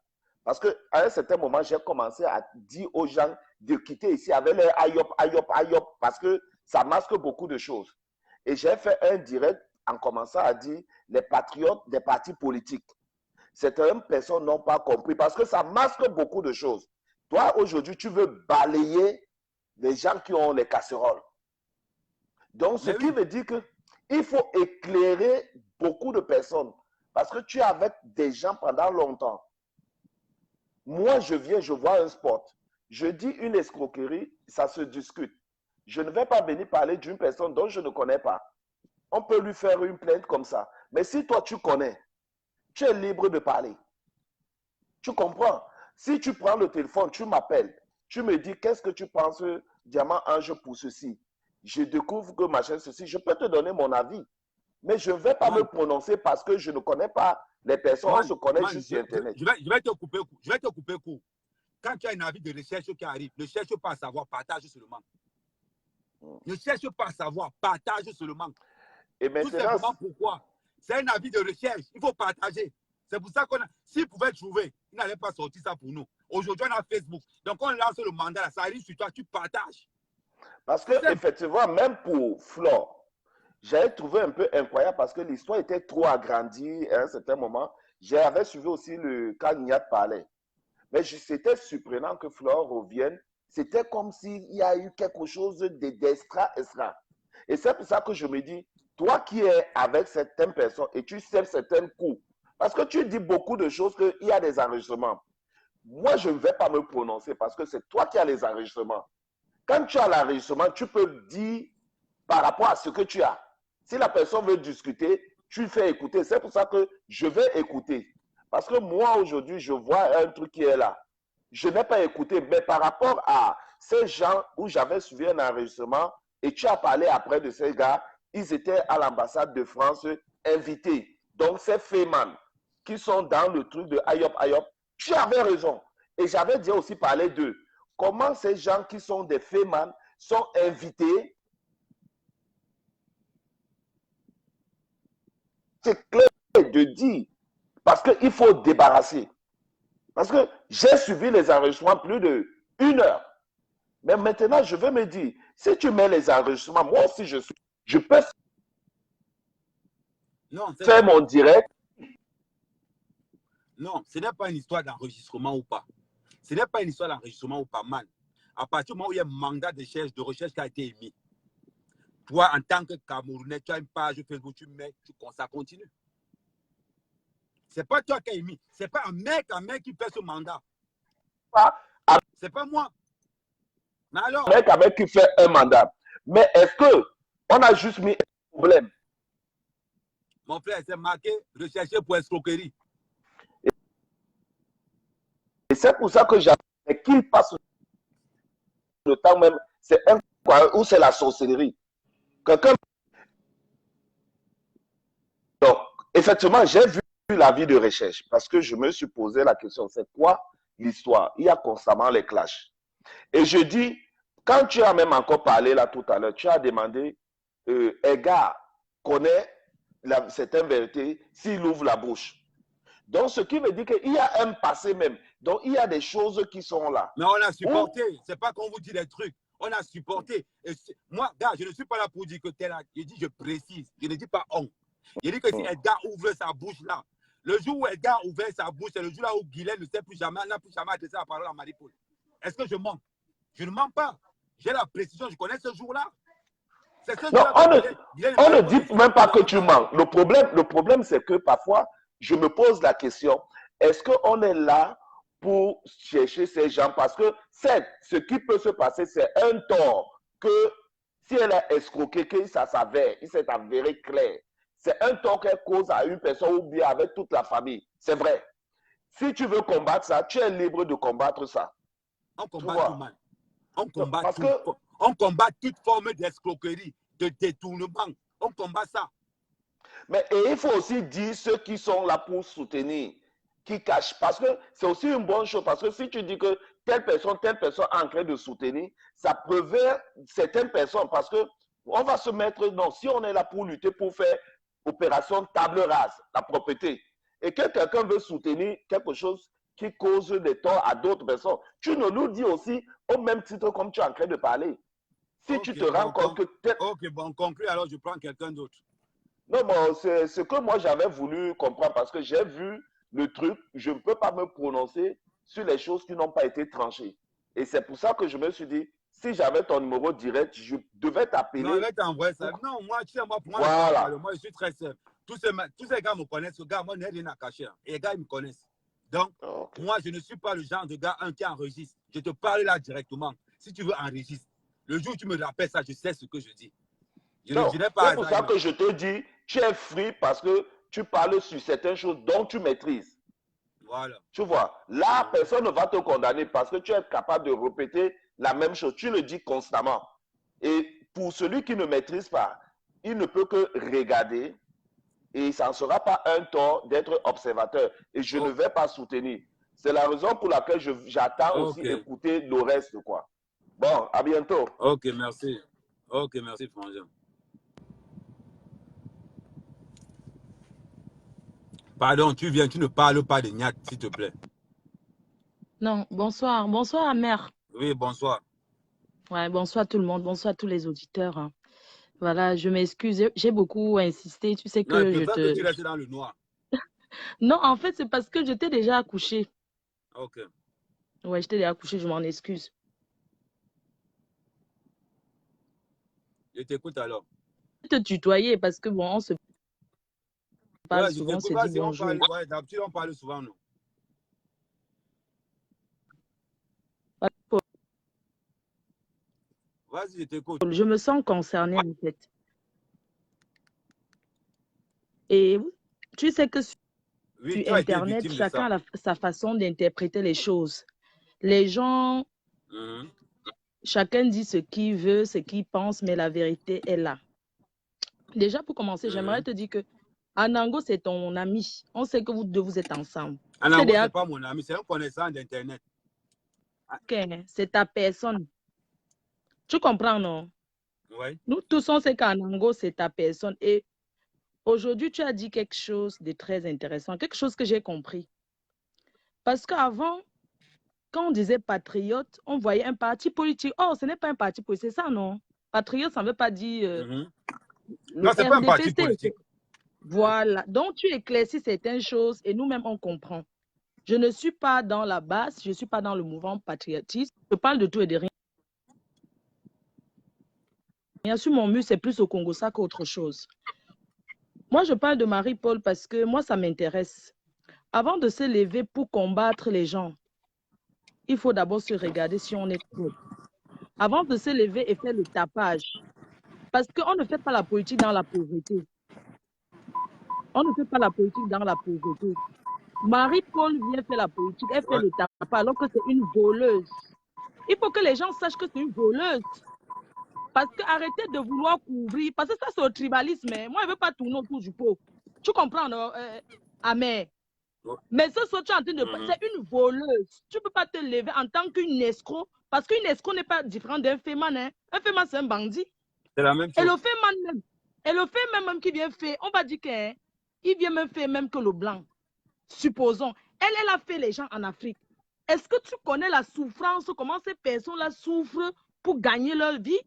parce qu'à un certain moment, j'ai commencé à dire aux gens de quitter ici avec leur ayop, parce que ça masque beaucoup de choses. Et j'ai fait un direct en commençant à dire les patriotes des partis politiques. certaines personnes n'ont pas compris parce que ça masque beaucoup de choses. Toi, aujourd'hui, tu veux balayer les gens qui ont les casseroles. Donc, ce qui veut dire qu'il faut éclairer beaucoup de personnes parce que tu es avec des gens pendant longtemps. Moi, je viens, je vois un spot. Je dis une escroquerie, ça se discute. Je ne vais pas venir parler d'une personne dont je ne connais pas. On peut lui faire une plainte comme ça. Mais si toi, tu connais, tu es libre de parler. Tu comprends? Si tu prends le téléphone, tu m'appelles, tu me dis, qu'est-ce que tu penses, Diamant Ange, pour ceci? Je découvre que machin, ceci, je peux te donner mon avis. Mais je ne vais pas me prononcer parce que je ne connais pas les personnes. On se connaît juste sur Internet. Je vais te couper court. Je vais te couper court. Quand tu as un avis de recherche qui arrive, ne cherche pas à savoir, partage seulement. Ne cherche pas à savoir, partage seulement. Et maintenant, tout simplement pourquoi? C'est un avis de recherche. Il faut partager. C'est pour ça qu'on a. S'il pouvait trouver, il n'allait pas sortir ça pour nous. Aujourd'hui, on a Facebook. Donc, on lance le mandat. Ça arrive sur toi, tu partages. Parce que, effectivement, même pour Flore, j'avais trouvé un peu incroyable parce que l'histoire était trop agrandie à un certain moment. J'avais suivi aussi le cas Niat parlait. Mais c'était surprenant que Flore revienne. C'était comme s'il y a eu quelque chose d'extra. Et c'est pour ça que je me dis, toi qui es avec certaines personnes et tu sais certains coups, parce que tu dis beaucoup de choses qu'il y a des enregistrements. Moi, je ne vais pas me prononcer parce que c'est toi qui as les enregistrements. Quand tu as l'enregistrement, tu peux dire par rapport à ce que tu as. Si la personne veut discuter, tu fais écouter. C'est pour ça que je vais écouter. Parce que moi, aujourd'hui, je vois un truc qui est là. Je n'ai pas écouté, mais par rapport à ces gens où j'avais suivi un enregistrement et tu as parlé après de ces gars, ils étaient à l'ambassade de France invités. Donc, ces Feynman qui sont dans le truc de Ayop Ayop, tu avais raison. Et j'avais déjà aussi parlé d'eux. Comment ces gens qui sont des Feynman sont invités? C'est clair de dire. Parce qu'il faut débarrasser. Parce que j'ai suivi les enregistrements plus d'1 heure. Mais maintenant, je veux me dire, si tu mets les enregistrements, moi aussi, je peux faire mon direct. Non, ce n'est pas une histoire d'enregistrement ou pas. Ce n'est pas une histoire d'enregistrement ou pas, man. À partir du moment où il y a un mandat de recherche qui a été émis, toi, en tant que Camerounais, tu as une page Facebook, ça continue. Ce n'est pas toi qui as émis. Ce n'est pas un mec qui fait ce mandat. C'est pas moi. Mais alors, un mec qui fait un mandat. Mais est-ce qu'on a juste mis un problème? Mon frère, c'est marqué recherché pour escroquerie. Et c'est pour ça que j'avais qu'il passe le temps même. C'est un quoi ou c'est la sorcellerie. Quelqu'un. Donc, effectivement, j'ai vu l'avis de recherche parce que je me suis posé la question, c'est quoi l'histoire? Il y a constamment les clashs. Et je dis, quand tu as même encore parlé là tout à l'heure, tu as demandé, Edgar connaît certaines vérités s'il ouvre la bouche. Donc, ce qui veut dire qu'il y a un passé même. Donc, il y a des choses qui sont là. Mais on a supporté. C'est pas qu'on vous dit des trucs. On a supporté. Et moi, gars, je ne suis pas là pour dire que t'es là. Je dis, je précise. Je ne dis pas on. Je dis que si Edgar ouvre sa bouche là, le jour où Edgar ouvre sa bouche, c'est le jour là où Guylaine ne sait plus jamais, n'a plus jamais adressé la parole à Marie-Paul. Est-ce que je mens? Je ne mens pas. J'ai la précision, je connais ce jour-là. C'est ce jour-là. On ne dit même pas que tu mens. Le problème, c'est que parfois, je me pose la question, est-ce qu'on est là pour chercher ces gens? Parce que ce qui peut se passer, c'est un tort que si elle a escroqué, que ça s'avère, il s'est avéré clair. C'est un tort qu'elle cause à une personne ou bien avec toute la famille. C'est vrai. Si tu veux combattre ça, tu es libre de combattre ça. On combat tout, man. On combat tout. On combat toute forme d'escroquerie, de détournement. On combat ça. Mais il faut aussi dire ceux qui sont là pour soutenir, qui cachent. Parce que c'est aussi une bonne chose. Parce que si tu dis que telle personne est en train de soutenir, ça prévient certaines personnes. Parce qu'on va se mettre, non, si on est là pour lutter, pour faire opération table rase, la propreté, et que quelqu'un veut soutenir quelque chose qui cause des torts à d'autres personnes, tu nous le dis aussi au même titre comme tu es en train de parler. Si tu te rends compte que... Ok, bon, conclu, alors je prends quelqu'un d'autre. Non, bon, c'est ce que moi j'avais voulu comprendre parce que j'ai vu le truc, je ne peux pas me prononcer sur les choses qui n'ont pas été tranchées. Et c'est pour ça que je me suis dit, si j'avais ton numéro direct, je devais t'appeler. Non, je vais t'envoyer ça. Non, moi, tu sais, moi, pour moi, voilà. moi, je suis très simple. Tous ces gars me connaissent. Ce gars, moi, je n'ai rien à cacher. Et les gars, ils me connaissent. Donc, moi, je ne suis pas le genre de gars qui enregistre. Je te parle là directement. Si tu veux enregistrer, le jour où tu me rappelles ça, je sais ce que je dis. C'est pour ça que je te dis, tu es free parce que tu parles sur certaines choses dont tu maîtrises. Voilà. Tu vois, là, personne ne va te condamner parce que tu es capable de répéter la même chose. Tu le dis constamment. Et pour celui qui ne maîtrise pas, il ne peut que regarder et ça ne sera pas un tort d'être observateur. Et je ne vais pas soutenir. C'est la raison pour laquelle j'attends aussi écouter le reste, quoi. Bon, à bientôt. Ok, merci. Ok, merci, Frangin. Pardon, tu viens, tu ne parles pas de Niat, s'il te plaît. Non, bonsoir. Bonsoir, Amer. Oui, bonsoir. Ouais, bonsoir tout le monde. Bonsoir tous les auditeurs. Hein. Voilà, je m'excuse. J'ai beaucoup insisté. Tu sais que non, je te... que tu restes dans le noir. Non, en fait, c'est parce que je t'ai déjà accouché. Ok. Ouais, je t'ai déjà accouché, je m'en excuse. Je t'écoute alors. Je vais te tutoyer parce que bon, on se parle souvent, c'est dit bonjour. Ouais, d'habitude, on parle souvent, non? Vas-y, je t'écoute. Je me sens concernée en fait. Et tu sais que sur Internet, chacun a sa façon d'interpréter les choses. Les gens, chacun dit ce qu'il veut, ce qu'il pense, mais la vérité est là. Déjà, pour commencer, j'aimerais te dire que Anango, c'est ton ami. On sait que vous deux, vous êtes ensemble. Anango, c'est pas mon ami, c'est un connaissant d'Internet. Ok, c'est ta personne. Tu comprends, non? Oui. Nous tous, on sait qu'Anango, c'est ta personne. Et aujourd'hui, tu as dit quelque chose de très intéressant, quelque chose que j'ai compris. Parce qu'avant, quand on disait patriote, on voyait un parti politique. Oh, ce n'est pas un parti politique, c'est ça, non? Patriote, ça ne veut pas dire... Non, ce n'est pas un parti politique. Voilà. Donc, tu éclaircis certaines choses et nous-mêmes, on comprend. Je ne suis pas dans la base, je ne suis pas dans le mouvement patriotiste. Je parle de tout et de rien. Bien sûr, mon mur, c'est plus au Congo ça qu'autre chose. Moi, je parle de Marie-Paul parce que moi, ça m'intéresse. Avant de se lever pour combattre les gens, il faut d'abord se regarder si on est trop. Avant de se lever et faire le tapage. Parce qu'on ne fait pas la politique dans la pauvreté. On ne fait pas la politique dans la pauvreté. Marie-Paul vient faire la politique, elle fait le tapage alors que c'est une voleuse. Il faut que les gens sachent que c'est une voleuse. Parce que arrêtez de vouloir couvrir, parce que ça c'est au tribalisme. Moi, je ne veux pas tourner autour du pot. Tu comprends, non? Amen. Mais ce que tu es en train de faire, c'est une voleuse. Tu ne peux pas te lever en tant qu'une escroc, parce qu'une escroc n'est pas différent d'un féman. Hein. Un féman, c'est un bandit. C'est la même chose. Et le féman même, même qui vient faire, on va dire qu'il vient même faire même que le blanc. Supposons, elle a fait les gens en Afrique. Est-ce que tu connais la souffrance, comment ces personnes-là souffrent pour gagner leur vie?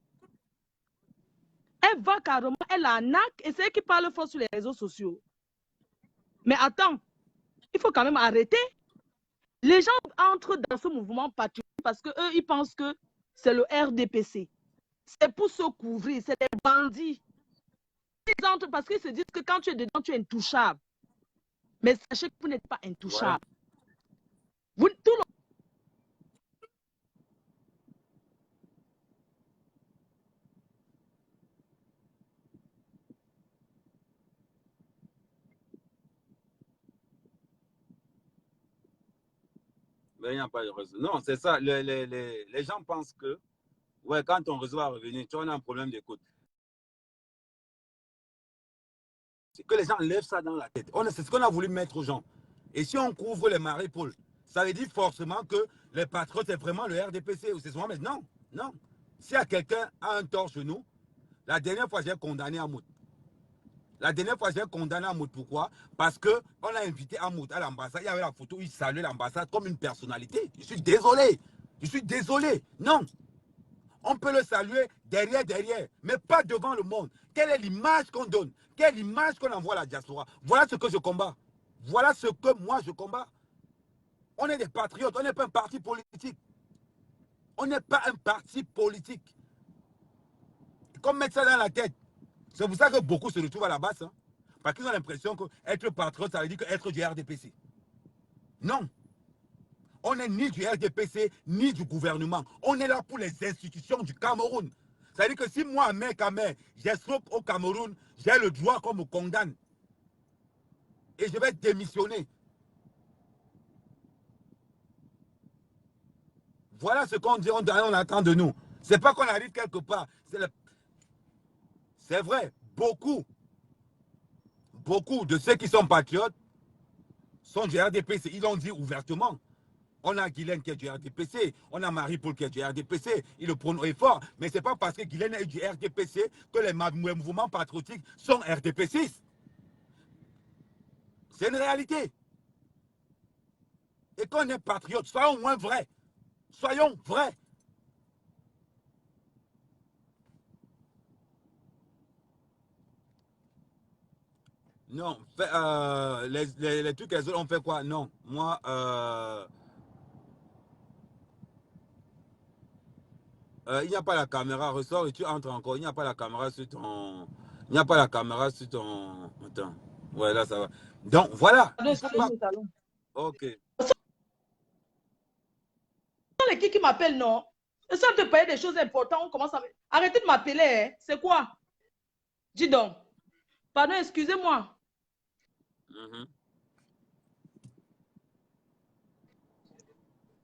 Elle va carrément, elle arnaque et c'est elle qui parle fort sur les réseaux sociaux. Mais attends, il faut quand même arrêter. Les gens entrent dans ce mouvement patriotique parce qu'eux, ils pensent que c'est le RDPC. C'est pour se couvrir, c'est des bandits. Ils entrent parce qu'ils se disent que quand tu es dedans, tu es intouchable. Mais sachez que vous n'êtes pas intouchable. Vous, tout le... Mais il n'y a pas de réseau. Non, c'est ça. Les gens pensent que ouais, quand ton réseau va revenir, tu as un problème d'écoute. C'est que les gens lèvent ça dans la tête. C'est ce qu'on a voulu mettre aux gens. Et si on couvre les Marie-Paul, ça veut dire forcément que les patriotes, c'est vraiment le RDPC ou c'est souvent, mais non, non. S'il y a quelqu'un a un tort chez nous, la dernière fois, j'ai condamné Amout. La dernière fois, j'ai condamné Amout. Pourquoi? Parce qu'on a invité Amout à l'ambassade. Il y avait la photo, il saluait l'ambassade comme une personnalité. Je suis désolé. Je suis désolé. Non. On peut le saluer derrière, mais pas devant le monde. Quelle est l'image qu'on donne? Quelle image qu'on envoie à la diaspora? Voilà ce que je combats. Voilà ce que moi je combats. On est des patriotes, on n'est pas un parti politique. On n'est pas un parti politique. Comme mettre ça dans la tête. C'est pour ça que beaucoup se retrouvent à la base. Hein, parce qu'ils ont l'impression qu'être patriote, ça veut dire être du RDPC. Non. On n'est ni du RDPC, ni du gouvernement. On est là pour les institutions du Cameroun. C'est-à-dire que si moi, mec, j'escroque au Cameroun, j'ai le droit qu'on me condamne. Et je vais démissionner. Voilà ce qu'on dit, on attend de nous. C'est pas qu'on arrive quelque part. C'est vrai, beaucoup de ceux qui sont patriotes sont du RDPC. Ils l'ont dit ouvertement. On a Guylaine qui est du RDPC, on a Marie-Paul qui est du RDPC, il le prononce fort. Mais ce n'est pas parce que Guylaine est du RDPC que les mouvements patriotiques sont RDPCistes. C'est une réalité. Et quand on est patriote, soyons au moins vrais. Soyons vrais. Non, les trucs, les autres, on fait quoi? Non, moi, il n'y a pas la caméra, ressort et tu entres encore. Il n'y a pas la caméra sur ton... Il n'y a pas la caméra sur ton... Attends. Ouais, là, ça va. Donc, voilà. Ok. C'est qui m'appelle, non? Et ça te paye des choses importantes, on commence à... Arrêtez de m'appeler, hein. C'est quoi? Dis donc. Pardon, excusez-moi.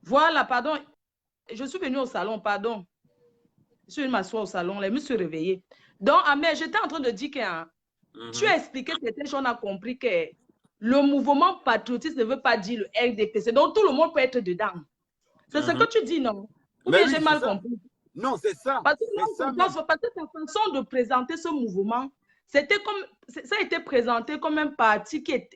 Voilà, pardon. Je suis venue au salon, pardon. Je suis venue m'asseoir au salon, là, je me suis réveillée. Donc, Ahmed, j'étais en train de dire que tu as expliqué certaines choses, on a compris que le mouvement patriotique ne veut pas dire le RDPC. Donc, tout le monde peut être dedans. C'est ce que tu dis, non? Ou bien j'ai mal compris? Non, c'est ça. Parce que ta façon de présenter ce mouvement, c'était comme, ça a été présenté comme un parti qui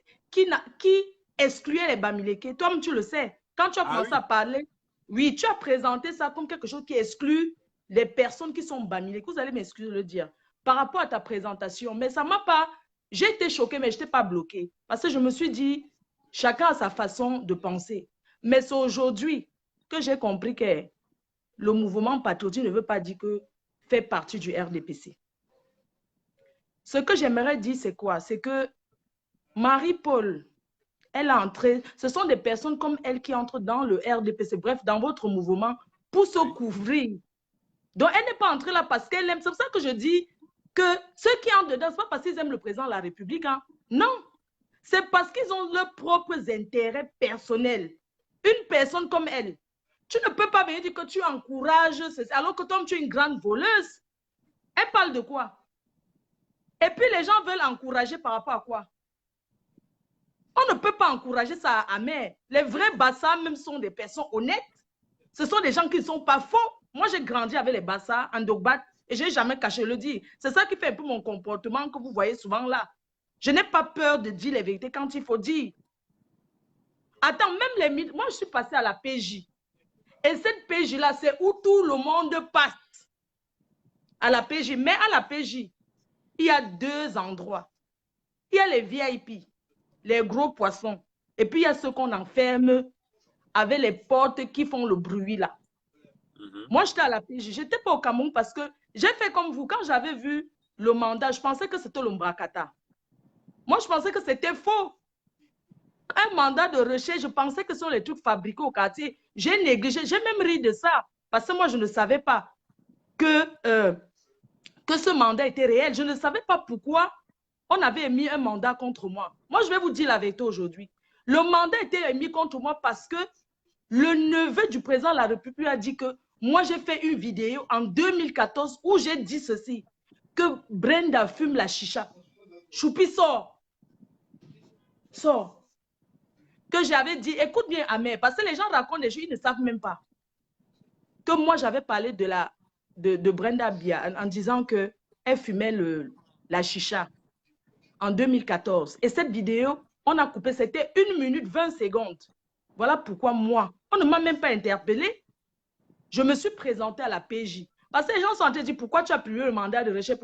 excluait les Bamileke. Toi-même, tu le sais. Quand tu as commencé à parler, oui, tu as présenté ça comme quelque chose qui exclut les personnes qui sont Bamileke. Vous allez m'excuser de le dire par rapport à ta présentation. Mais ça m'a pas... J'ai été choquée, mais je n'étais pas bloquée. Parce que je me suis dit, chacun a sa façon de penser. Mais c'est aujourd'hui que j'ai compris que le mouvement patriotique ne veut pas dire que fait partie du RDPC. Ce que j'aimerais dire, c'est quoi? C'est que Marie-Paul, elle a entré, ce sont des personnes comme elle qui entrent dans le RDPC, bref, dans votre mouvement, pour se couvrir. Donc, elle n'est pas entrée là parce qu'elle aime. C'est pour ça que je dis que ceux qui entrent dedans, ce n'est pas parce qu'ils aiment le président de la République. Hein. Non, c'est parce qu'ils ont leurs propres intérêts personnels. Une personne comme elle, tu ne peux pas venir dire que tu encourages, alors que toi, tu es une grande voleuse. Elle parle de quoi? Et puis, les gens veulent encourager par rapport à quoi? On ne peut pas encourager ça à mer. Les vrais Bassa même sont des personnes honnêtes. Ce sont des gens qui ne sont pas faux. Moi, j'ai grandi avec les Bassa en Dogbat et je n'ai jamais caché le dire. C'est ça qui fait un peu mon comportement que vous voyez souvent là. Je n'ai pas peur de dire les vérités quand il faut dire. Attends, même les... Moi, je suis passée à la PJ. Et cette PJ-là, c'est où tout le monde passe. À la PJ. Mais à la PJ, il y a deux endroits. Il y a les VIP, les gros poissons. Et puis, il y a ceux qu'on enferme avec les portes qui font le bruit là. Moi, j'étais à la PJ. Je n'étais pas au Cameroun parce que j'ai fait comme vous. Quand j'avais vu le mandat, je pensais que c'était le Mbrakata. Moi, je pensais que c'était faux. Un mandat de recherche, je pensais que ce sont les trucs fabriqués au quartier. J'ai négligé, j'ai même ri de ça. Parce que moi, je ne savais pas que ce mandat était réel. Je ne savais pas pourquoi on avait émis un mandat contre moi. Moi, je vais vous dire la vérité aujourd'hui. Le mandat était émis contre moi parce que le neveu du président de la République a dit que moi, j'ai fait une vidéo en 2014 où j'ai dit ceci, que Brenda fume la chicha. Choupi sort. Sort. Que j'avais dit, écoute bien, Amé, parce que les gens racontent des choses, ils ne savent même pas. Que moi, j'avais parlé de Brenda Bia en disant qu'elle fumait la chicha en 2014. Et cette vidéo, on a coupé, c'était 1 minute 20 secondes. Voilà pourquoi moi, on ne m'a même pas interpellé. Je me suis présentée à la PJ. Parce que les gens sont en train de dire, pourquoi tu as publié le mandat de recherche?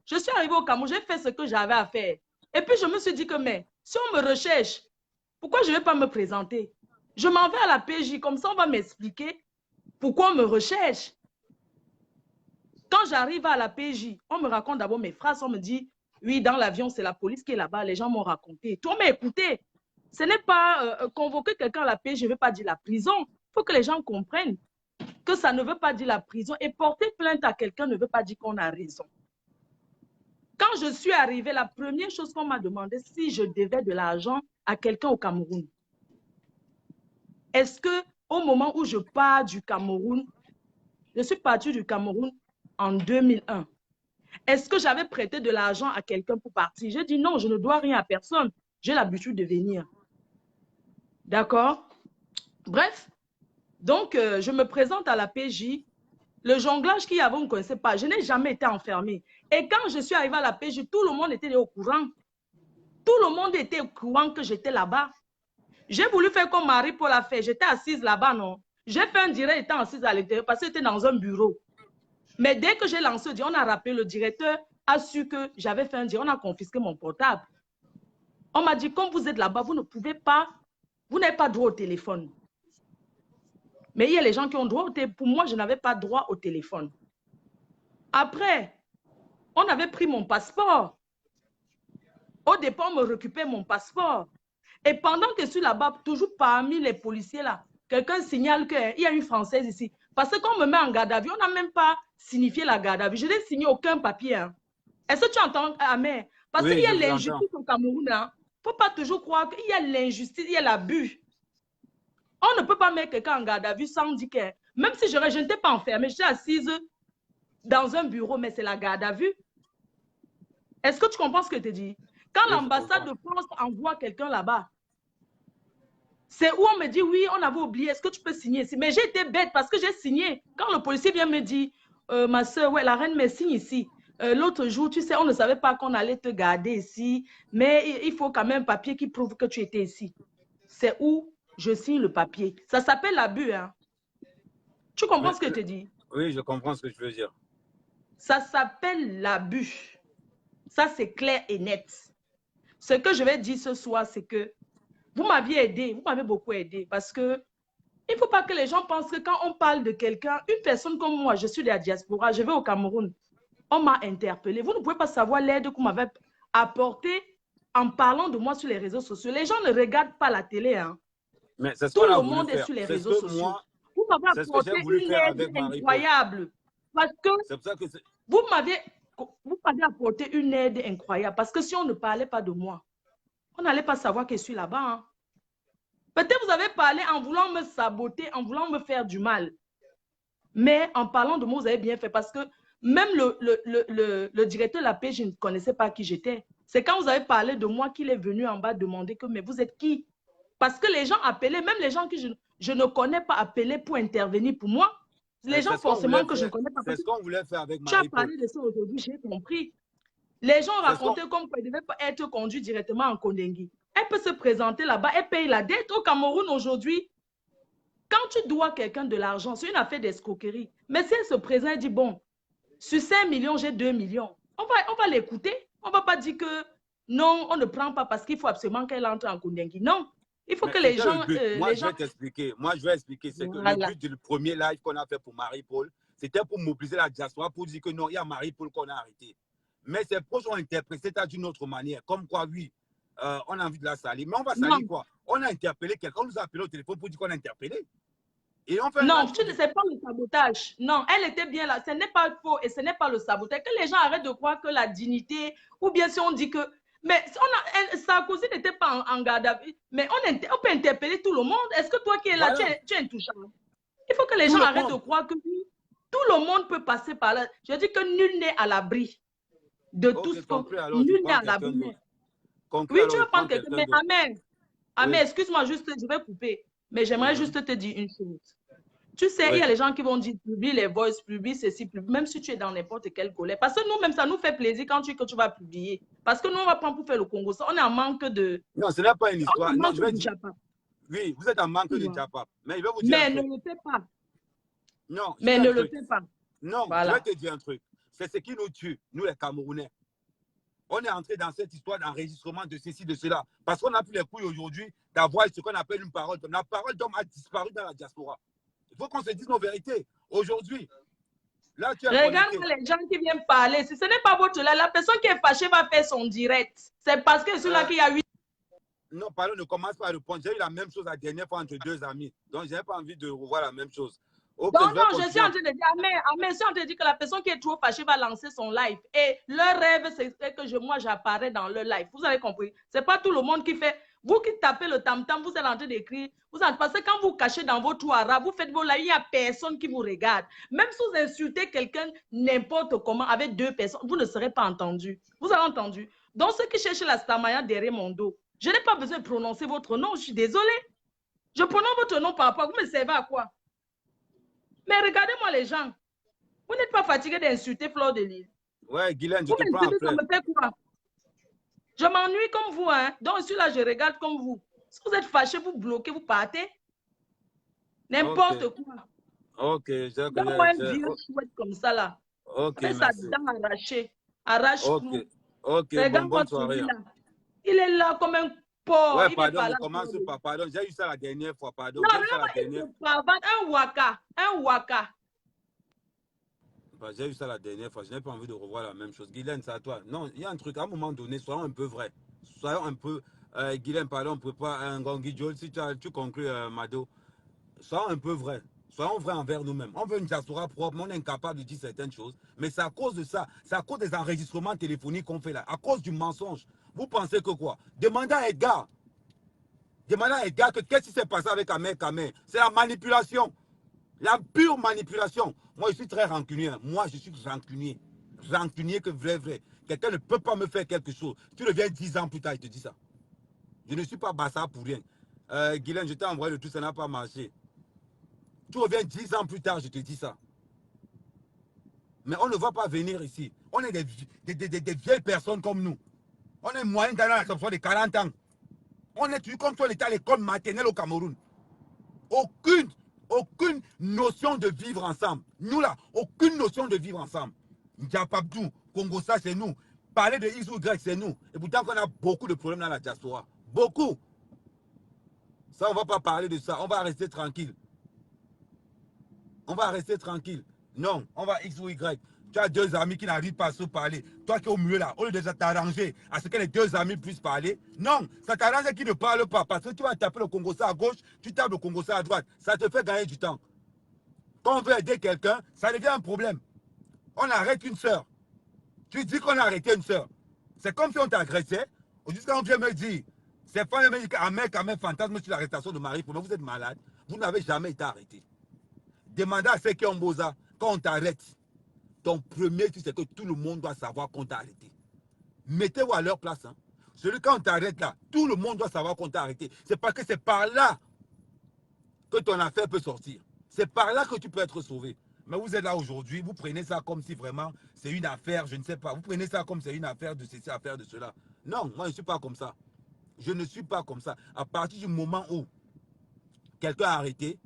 Je suis arrivée au Cameroun, j'ai fait ce que j'avais à faire. Et puis je me suis dit que, mais si on me recherche, Pourquoi je ne vais pas me présenter? Je m'en vais à la PJ, comme ça on va m'expliquer pourquoi on me recherche. Quand j'arrive à la PJ, on me raconte d'abord mes phrases, on me dit, oui, dans l'avion, c'est la police qui est là-bas, les gens m'ont raconté. Toi, mais écoutez, ce n'est pas convoquer quelqu'un à la PJ, je ne veux pas dire la prison. Il faut que les gens comprennent que ça ne veut pas dire la prison. Et porter plainte à quelqu'un ne veut pas dire qu'on a raison. Quand je suis arrivée, la première chose qu'on m'a demandé, si je devais de l'argent à quelqu'un au Cameroun. Est-ce qu'au moment où je pars du Cameroun, je suis partie du Cameroun en 2001, est-ce que j'avais prêté de l'argent à quelqu'un pour partir? J'ai dit non, je ne dois rien à personne. J'ai l'habitude de venir. D'accord? Bref, donc je me présente à la PJ. Le jonglage qu'il y avait, on ne connaissait pas. Je n'ai jamais été enfermée. Et quand je suis arrivée à la PJ, tout le monde était au courant. Tout le monde était au courant que j'étais là-bas. J'ai voulu faire comme Marie-Paul a fait. J'étais assise là-bas, non? J'ai fait un direct étant assise à l'extérieur parce que c'était dans un bureau. Mais dès que j'ai lancé, on a rappelé, le directeur a su que j'avais fait un direct. On a confisqué mon portable. On m'a dit, comme vous êtes là-bas, vous ne pouvez pas, vous n'avez pas droit au téléphone. Mais il y a les gens qui ont droit au téléphone. Pour moi, je n'avais pas droit au téléphone. Après, on avait pris mon passeport. Au départ, on me récupère mon passeport. Et pendant que je suis là-bas, toujours parmi les policiers là, quelqu'un signale qu'il y a une Française ici. Parce que quand on me met en garde à vue, on n'a même pas signifié la garde à vue. Je n'ai signé aucun papier. Hein. Est-ce que tu entends, Amer? Parce qu'il y a l'injustice au Cameroun. Il ne faut pas toujours croire qu'il y a l'injustice, il y a l'abus. On ne peut pas mettre quelqu'un en garde à vue sans dire que, même si je n'étais pas enfermée, j'étais assise dans un bureau, mais c'est la garde à vue. Est-ce que tu comprends ce que je te dis? Quand l'ambassade de France envoie quelqu'un là-bas, c'est où on me dit, oui, on avait oublié, est-ce que tu peux signer ici? Mais j'ai été bête parce que j'ai signé. Quand le policier vient me dire, ma soeur, ouais, la reine me signe ici. L'autre jour, tu sais, on ne savait pas qu'on allait te garder ici, mais il faut quand même un papier qui prouve que tu étais ici. C'est où je signe le papier. Ça s'appelle l'abus. Hein. Tu comprends ce que je te dis? Oui, je comprends ce que je veux dire. Ça s'appelle l'abus. Ça, c'est clair et net. Ce que je vais dire ce soir, c'est que vous m'aviez aidé, vous m'avez beaucoup aidé parce que il ne faut pas que les gens pensent que quand on parle de quelqu'un, une personne comme moi, je suis de la diaspora, je vais au Cameroun, on m'a interpellé. Vous ne pouvez pas savoir l'aide qu'on m'avait apportée en parlant de moi sur les réseaux sociaux. Les gens ne regardent pas la télé. Hein. Mais c'est tout le monde est sur les réseaux sociaux. Vous m'avez apporté une aide incroyable. Parce que vous m'avez apporté une aide incroyable. Parce que si on ne parlait pas de moi, on n'allait pas savoir que je suis là-bas. Hein. Peut-être vous avez parlé en voulant me saboter, en voulant me faire du mal. Mais en parlant de moi, vous avez bien fait. Parce que même le directeur de la paix, je ne connaissais pas qui j'étais. C'est quand vous avez parlé de moi qu'il est venu en bas demander que, mais vous êtes qui? Parce que les gens appelaient, même les gens que je ne connais pas, appelaient pour intervenir pour moi. Les gens forcément que je ne connais pas. C'est ce qu'on voulait faire avec Marie-Paul. Tu as parlé de ça aujourd'hui, j'ai compris. Les gens racontaient comme quoi il devait être conduit directement en Kondengui. Elle peut se présenter là-bas, elle paye la dette au Cameroun aujourd'hui. Quand tu dois quelqu'un de l'argent, c'est une affaire d'escroquerie. Mais si elle se présente et dit, bon, sur 5 millions, j'ai 2 millions. On va l'écouter. On ne va pas dire que non, on ne prend pas parce qu'il faut absolument qu'elle entre en Kondengui. Non. Il faut que les gens... Moi, je vais t'expliquer. Moi, je vais expliquer. C'est que le but du premier live qu'on a fait pour Marie-Paul, c'était pour mobiliser la diaspora, pour dire que non, il y a Marie-Paul qu'on a arrêté. Mais ces proches ont interprété ça d'une autre manière. Comme quoi, oui, on a envie de la salir. Mais on va salir quoi? On a interpellé quelqu'un, on nous a appelé au téléphone pour dire qu'on a interpellé. Et on fait non, tu ne sais pas le sabotage. Non, elle était bien là. Ce n'est pas faux et ce n'est pas le sabotage. Que les gens arrêtent de croire que la dignité, ou bien si on dit que... Mais Sarkozy n'était pas en garde à vue. Mais on peut interpeller tout le monde. Est-ce que toi qui es là, tu es intouchable? Il faut que les gens arrêtent de croire que tout le monde peut passer par là. Je dis que nul n'est à l'abri de tout ce que... Nul n'est à l'abri. Oui, tu vas prendre quelqu'un. Mais Amen. Amen, excuse-moi juste, je vais couper. Mais j'aimerais juste te dire une chose. Tu sais, il y a les gens qui vont dire publie les voices, publie ceci, publie, même si tu es dans n'importe quelle colère. Parce que nous, même ça nous fait plaisir quand que tu vas publier. Parce que nous, on va prendre pour faire le Congo. On est en manque de... Non, ce n'est pas une histoire. Non, je vais dire... Oui, vous êtes en manque de Japa. Mais je vais vous dire mais ne le fais pas. Non, mais ne le fais pas. Non, voilà. Je vais te dire un truc. C'est ce qui nous tue, nous les Camerounais. on est entré dans cette histoire d'enregistrement de ceci, de cela. Parce qu'on a pris les couilles aujourd'hui d'avoir ce qu'on appelle une parole d'homme. La parole d'homme a disparu dans la diaspora. Il faut qu'on se dise nos vérités. Aujourd'hui, là, tu es Regarde connecté. les gens qui viennent parler. Si ce n'est pas votre là, la personne qui est fâchée va faire son direct. C'est parce que celui-là qui a 8. Non, pardon, ne commence pas à répondre. J'ai eu la même chose la dernière fois entre deux amis. Donc, je n'ai pas envie de revoir la même chose. Okay, non, je suis en train de dire, mais je suis en train de dire que la personne qui est trop fâchée va lancer son live. Et leur rêve, c'est que moi, j'apparais dans leur live. Vous avez compris? Ce n'est pas tout le monde qui fait. Vous qui tapez le tam-tam, vous êtes en train d'écrire. Parce que quand vous cachez dans vos trous arabes, vous faites vos lives, il n'y a personne qui vous regarde. Même si vous insultez quelqu'un n'importe comment avec 2 personnes, vous ne serez pas entendu. Vous avez entendu? Donc, ceux qui cherchent la stamaya derrière mon dos, je n'ai pas besoin de prononcer votre nom. Je suis désolée. Je prononce votre nom par rapport. Vous me servez à quoi? Mais regardez-moi les gens. Vous n'êtes pas fatigué d'insulter Fleur de Lys. Ouais, Guylaine, je te prends après. Ça me fait quoi? Je m'ennuie comme vous, hein. Donc, je suis là, je regarde comme vous. Si vous êtes fâché, vous bloquez, vous partez. N'importe quoi. Ok, j'ai moi un vieux chouette comme ça, là. Ok, avec merci. sa dent arrachée. Arrache-clou. Ok, bonne soirée. Il est là comme un porc. Ouais, pardon, ne commence pas. Pardon, j'ai eu ça la dernière fois. Pardon. Non, un waka. Un waka. Bah, j'ai eu ça la dernière fois. Je n'ai pas envie de revoir la même chose. Guylaine, c'est à toi. Non, il y a un truc. À un moment donné, soyons un peu vrais. Soyons un peu. Guylaine, pardon, on ne peut pas. Un Gongui si tu conclus, Mado. Soyons un peu vrais. Soyons vrais envers nous-mêmes. On veut une diaspora propre, on est incapable de dire certaines choses. Mais c'est à cause de ça. C'est à cause des enregistrements téléphoniques qu'on fait là. À cause du mensonge. Vous pensez que quoi? Demandez à Edgar. Demandez à Edgar que qu'est-ce qui s'est passé avec Ahmed Kamé. C'est la manipulation. La pure manipulation. Moi, je suis très rancunier. Moi, je suis rancunier. Rancunier que vrai. Quelqu'un ne peut pas me faire quelque chose. Tu reviens 10 ans plus tard, il te dit ça. Je ne suis pas bassa pour rien. Guylaine, je t'ai envoyé le tout, ça n'a pas marché. Tu reviens 10 ans plus tard, je te dis ça. Mais on ne va pas venir ici. On est des vieilles personnes comme nous. On est moyen d'aller à la de 40 ans. On est toujours comme si on était à l'école maternelle au Cameroun. Aucune notion de vivre ensemble. Nous là, aucune notion de vivre ensemble. Ndiapabdou, Congo, ça c'est nous. Parler de X ou Y, c'est nous. Et pourtant qu'on a beaucoup de problèmes dans la diaspora. Beaucoup. Ça, on ne va pas parler de ça. On va rester tranquille. On va rester tranquille. Non, on va X ou Y. Tu as 2 amis qui n'arrivent pas à se parler. Toi qui es au milieu là, au lieu de t'arranger à ce que les 2 amis puissent parler, non, ça t'arrange qu'ils ne parlent pas. Parce que tu vas taper le Congo-Ça à gauche, tu tapes le Congo-Ça à droite. Ça te fait gagner du temps. Quand on veut aider quelqu'un, ça devient un problème. On arrête une sœur. Tu dis qu'on a arrêté une sœur. C'est comme si on t'agressait. Jusqu'à on vient me dire, c'est pas un mec fantasme sur l'arrestation de Marie. Vous êtes malade. Vous n'avez jamais été arrêté. Demandez à ceux qui ont Boza, quand on t'arrête, ton premier truc, c'est que tout le monde doit savoir qu'on t'a arrêté. Mettez-vous à leur place. Hein. Celui quand on t'arrête là, tout le monde doit savoir qu'on t'a arrêté. C'est parce que c'est par là que ton affaire peut sortir. C'est par là que tu peux être sauvé. Mais vous êtes là aujourd'hui, vous prenez ça comme si vraiment c'est une affaire, je ne sais pas. Vous prenez ça comme c'est une affaire de ceci, affaire de cela. Non, moi je ne suis pas comme ça. Je ne suis pas comme ça. À partir du moment où quelqu'un a arrêté,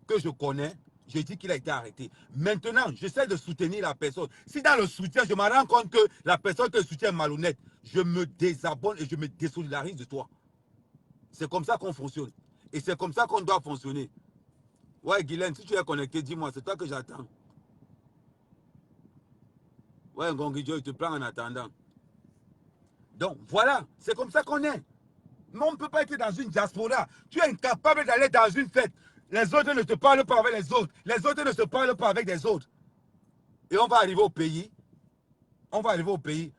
que je connais, je dis qu'il a été arrêté. Maintenant, j'essaie de soutenir la personne. Si dans le soutien, je me rends compte que la personne que je soutiens est malhonnête, je me désabonne et je me désolidarise de toi. C'est comme ça qu'on fonctionne. Et c'est comme ça qu'on doit fonctionner. Ouais, Guylaine, si tu es connecté, dis-moi, c'est toi que j'attends. Ouais, Ngongidjo, je te prends en attendant. Donc, voilà, c'est comme ça qu'on est. Mais on ne peut pas être dans une diaspora. Tu es incapable d'aller dans une fête. Les autres ne se parlent pas avec les autres. Les autres ne se parlent pas avec les autres. Et on va arriver au pays. On va arriver au pays.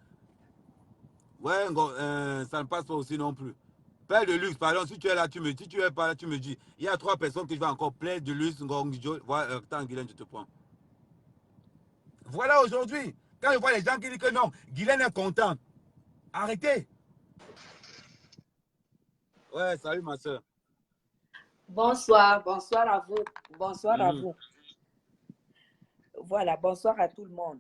Ouais, ça ne passe pas aussi non plus. Père de luxe, pardon, si tu es là, tu me dis. Si tu es pas là, tu me dis. Il y a 3 personnes que je vais encore plaire de luxe. Voilà, attends, Guylaine, je te prends. Voilà aujourd'hui. Quand je vois les gens qui disent que non, Guylaine est contente. Arrêtez. Ouais, salut ma soeur. Bonsoir, bonsoir à vous. Bonsoir à vous. Voilà, bonsoir à tout le monde.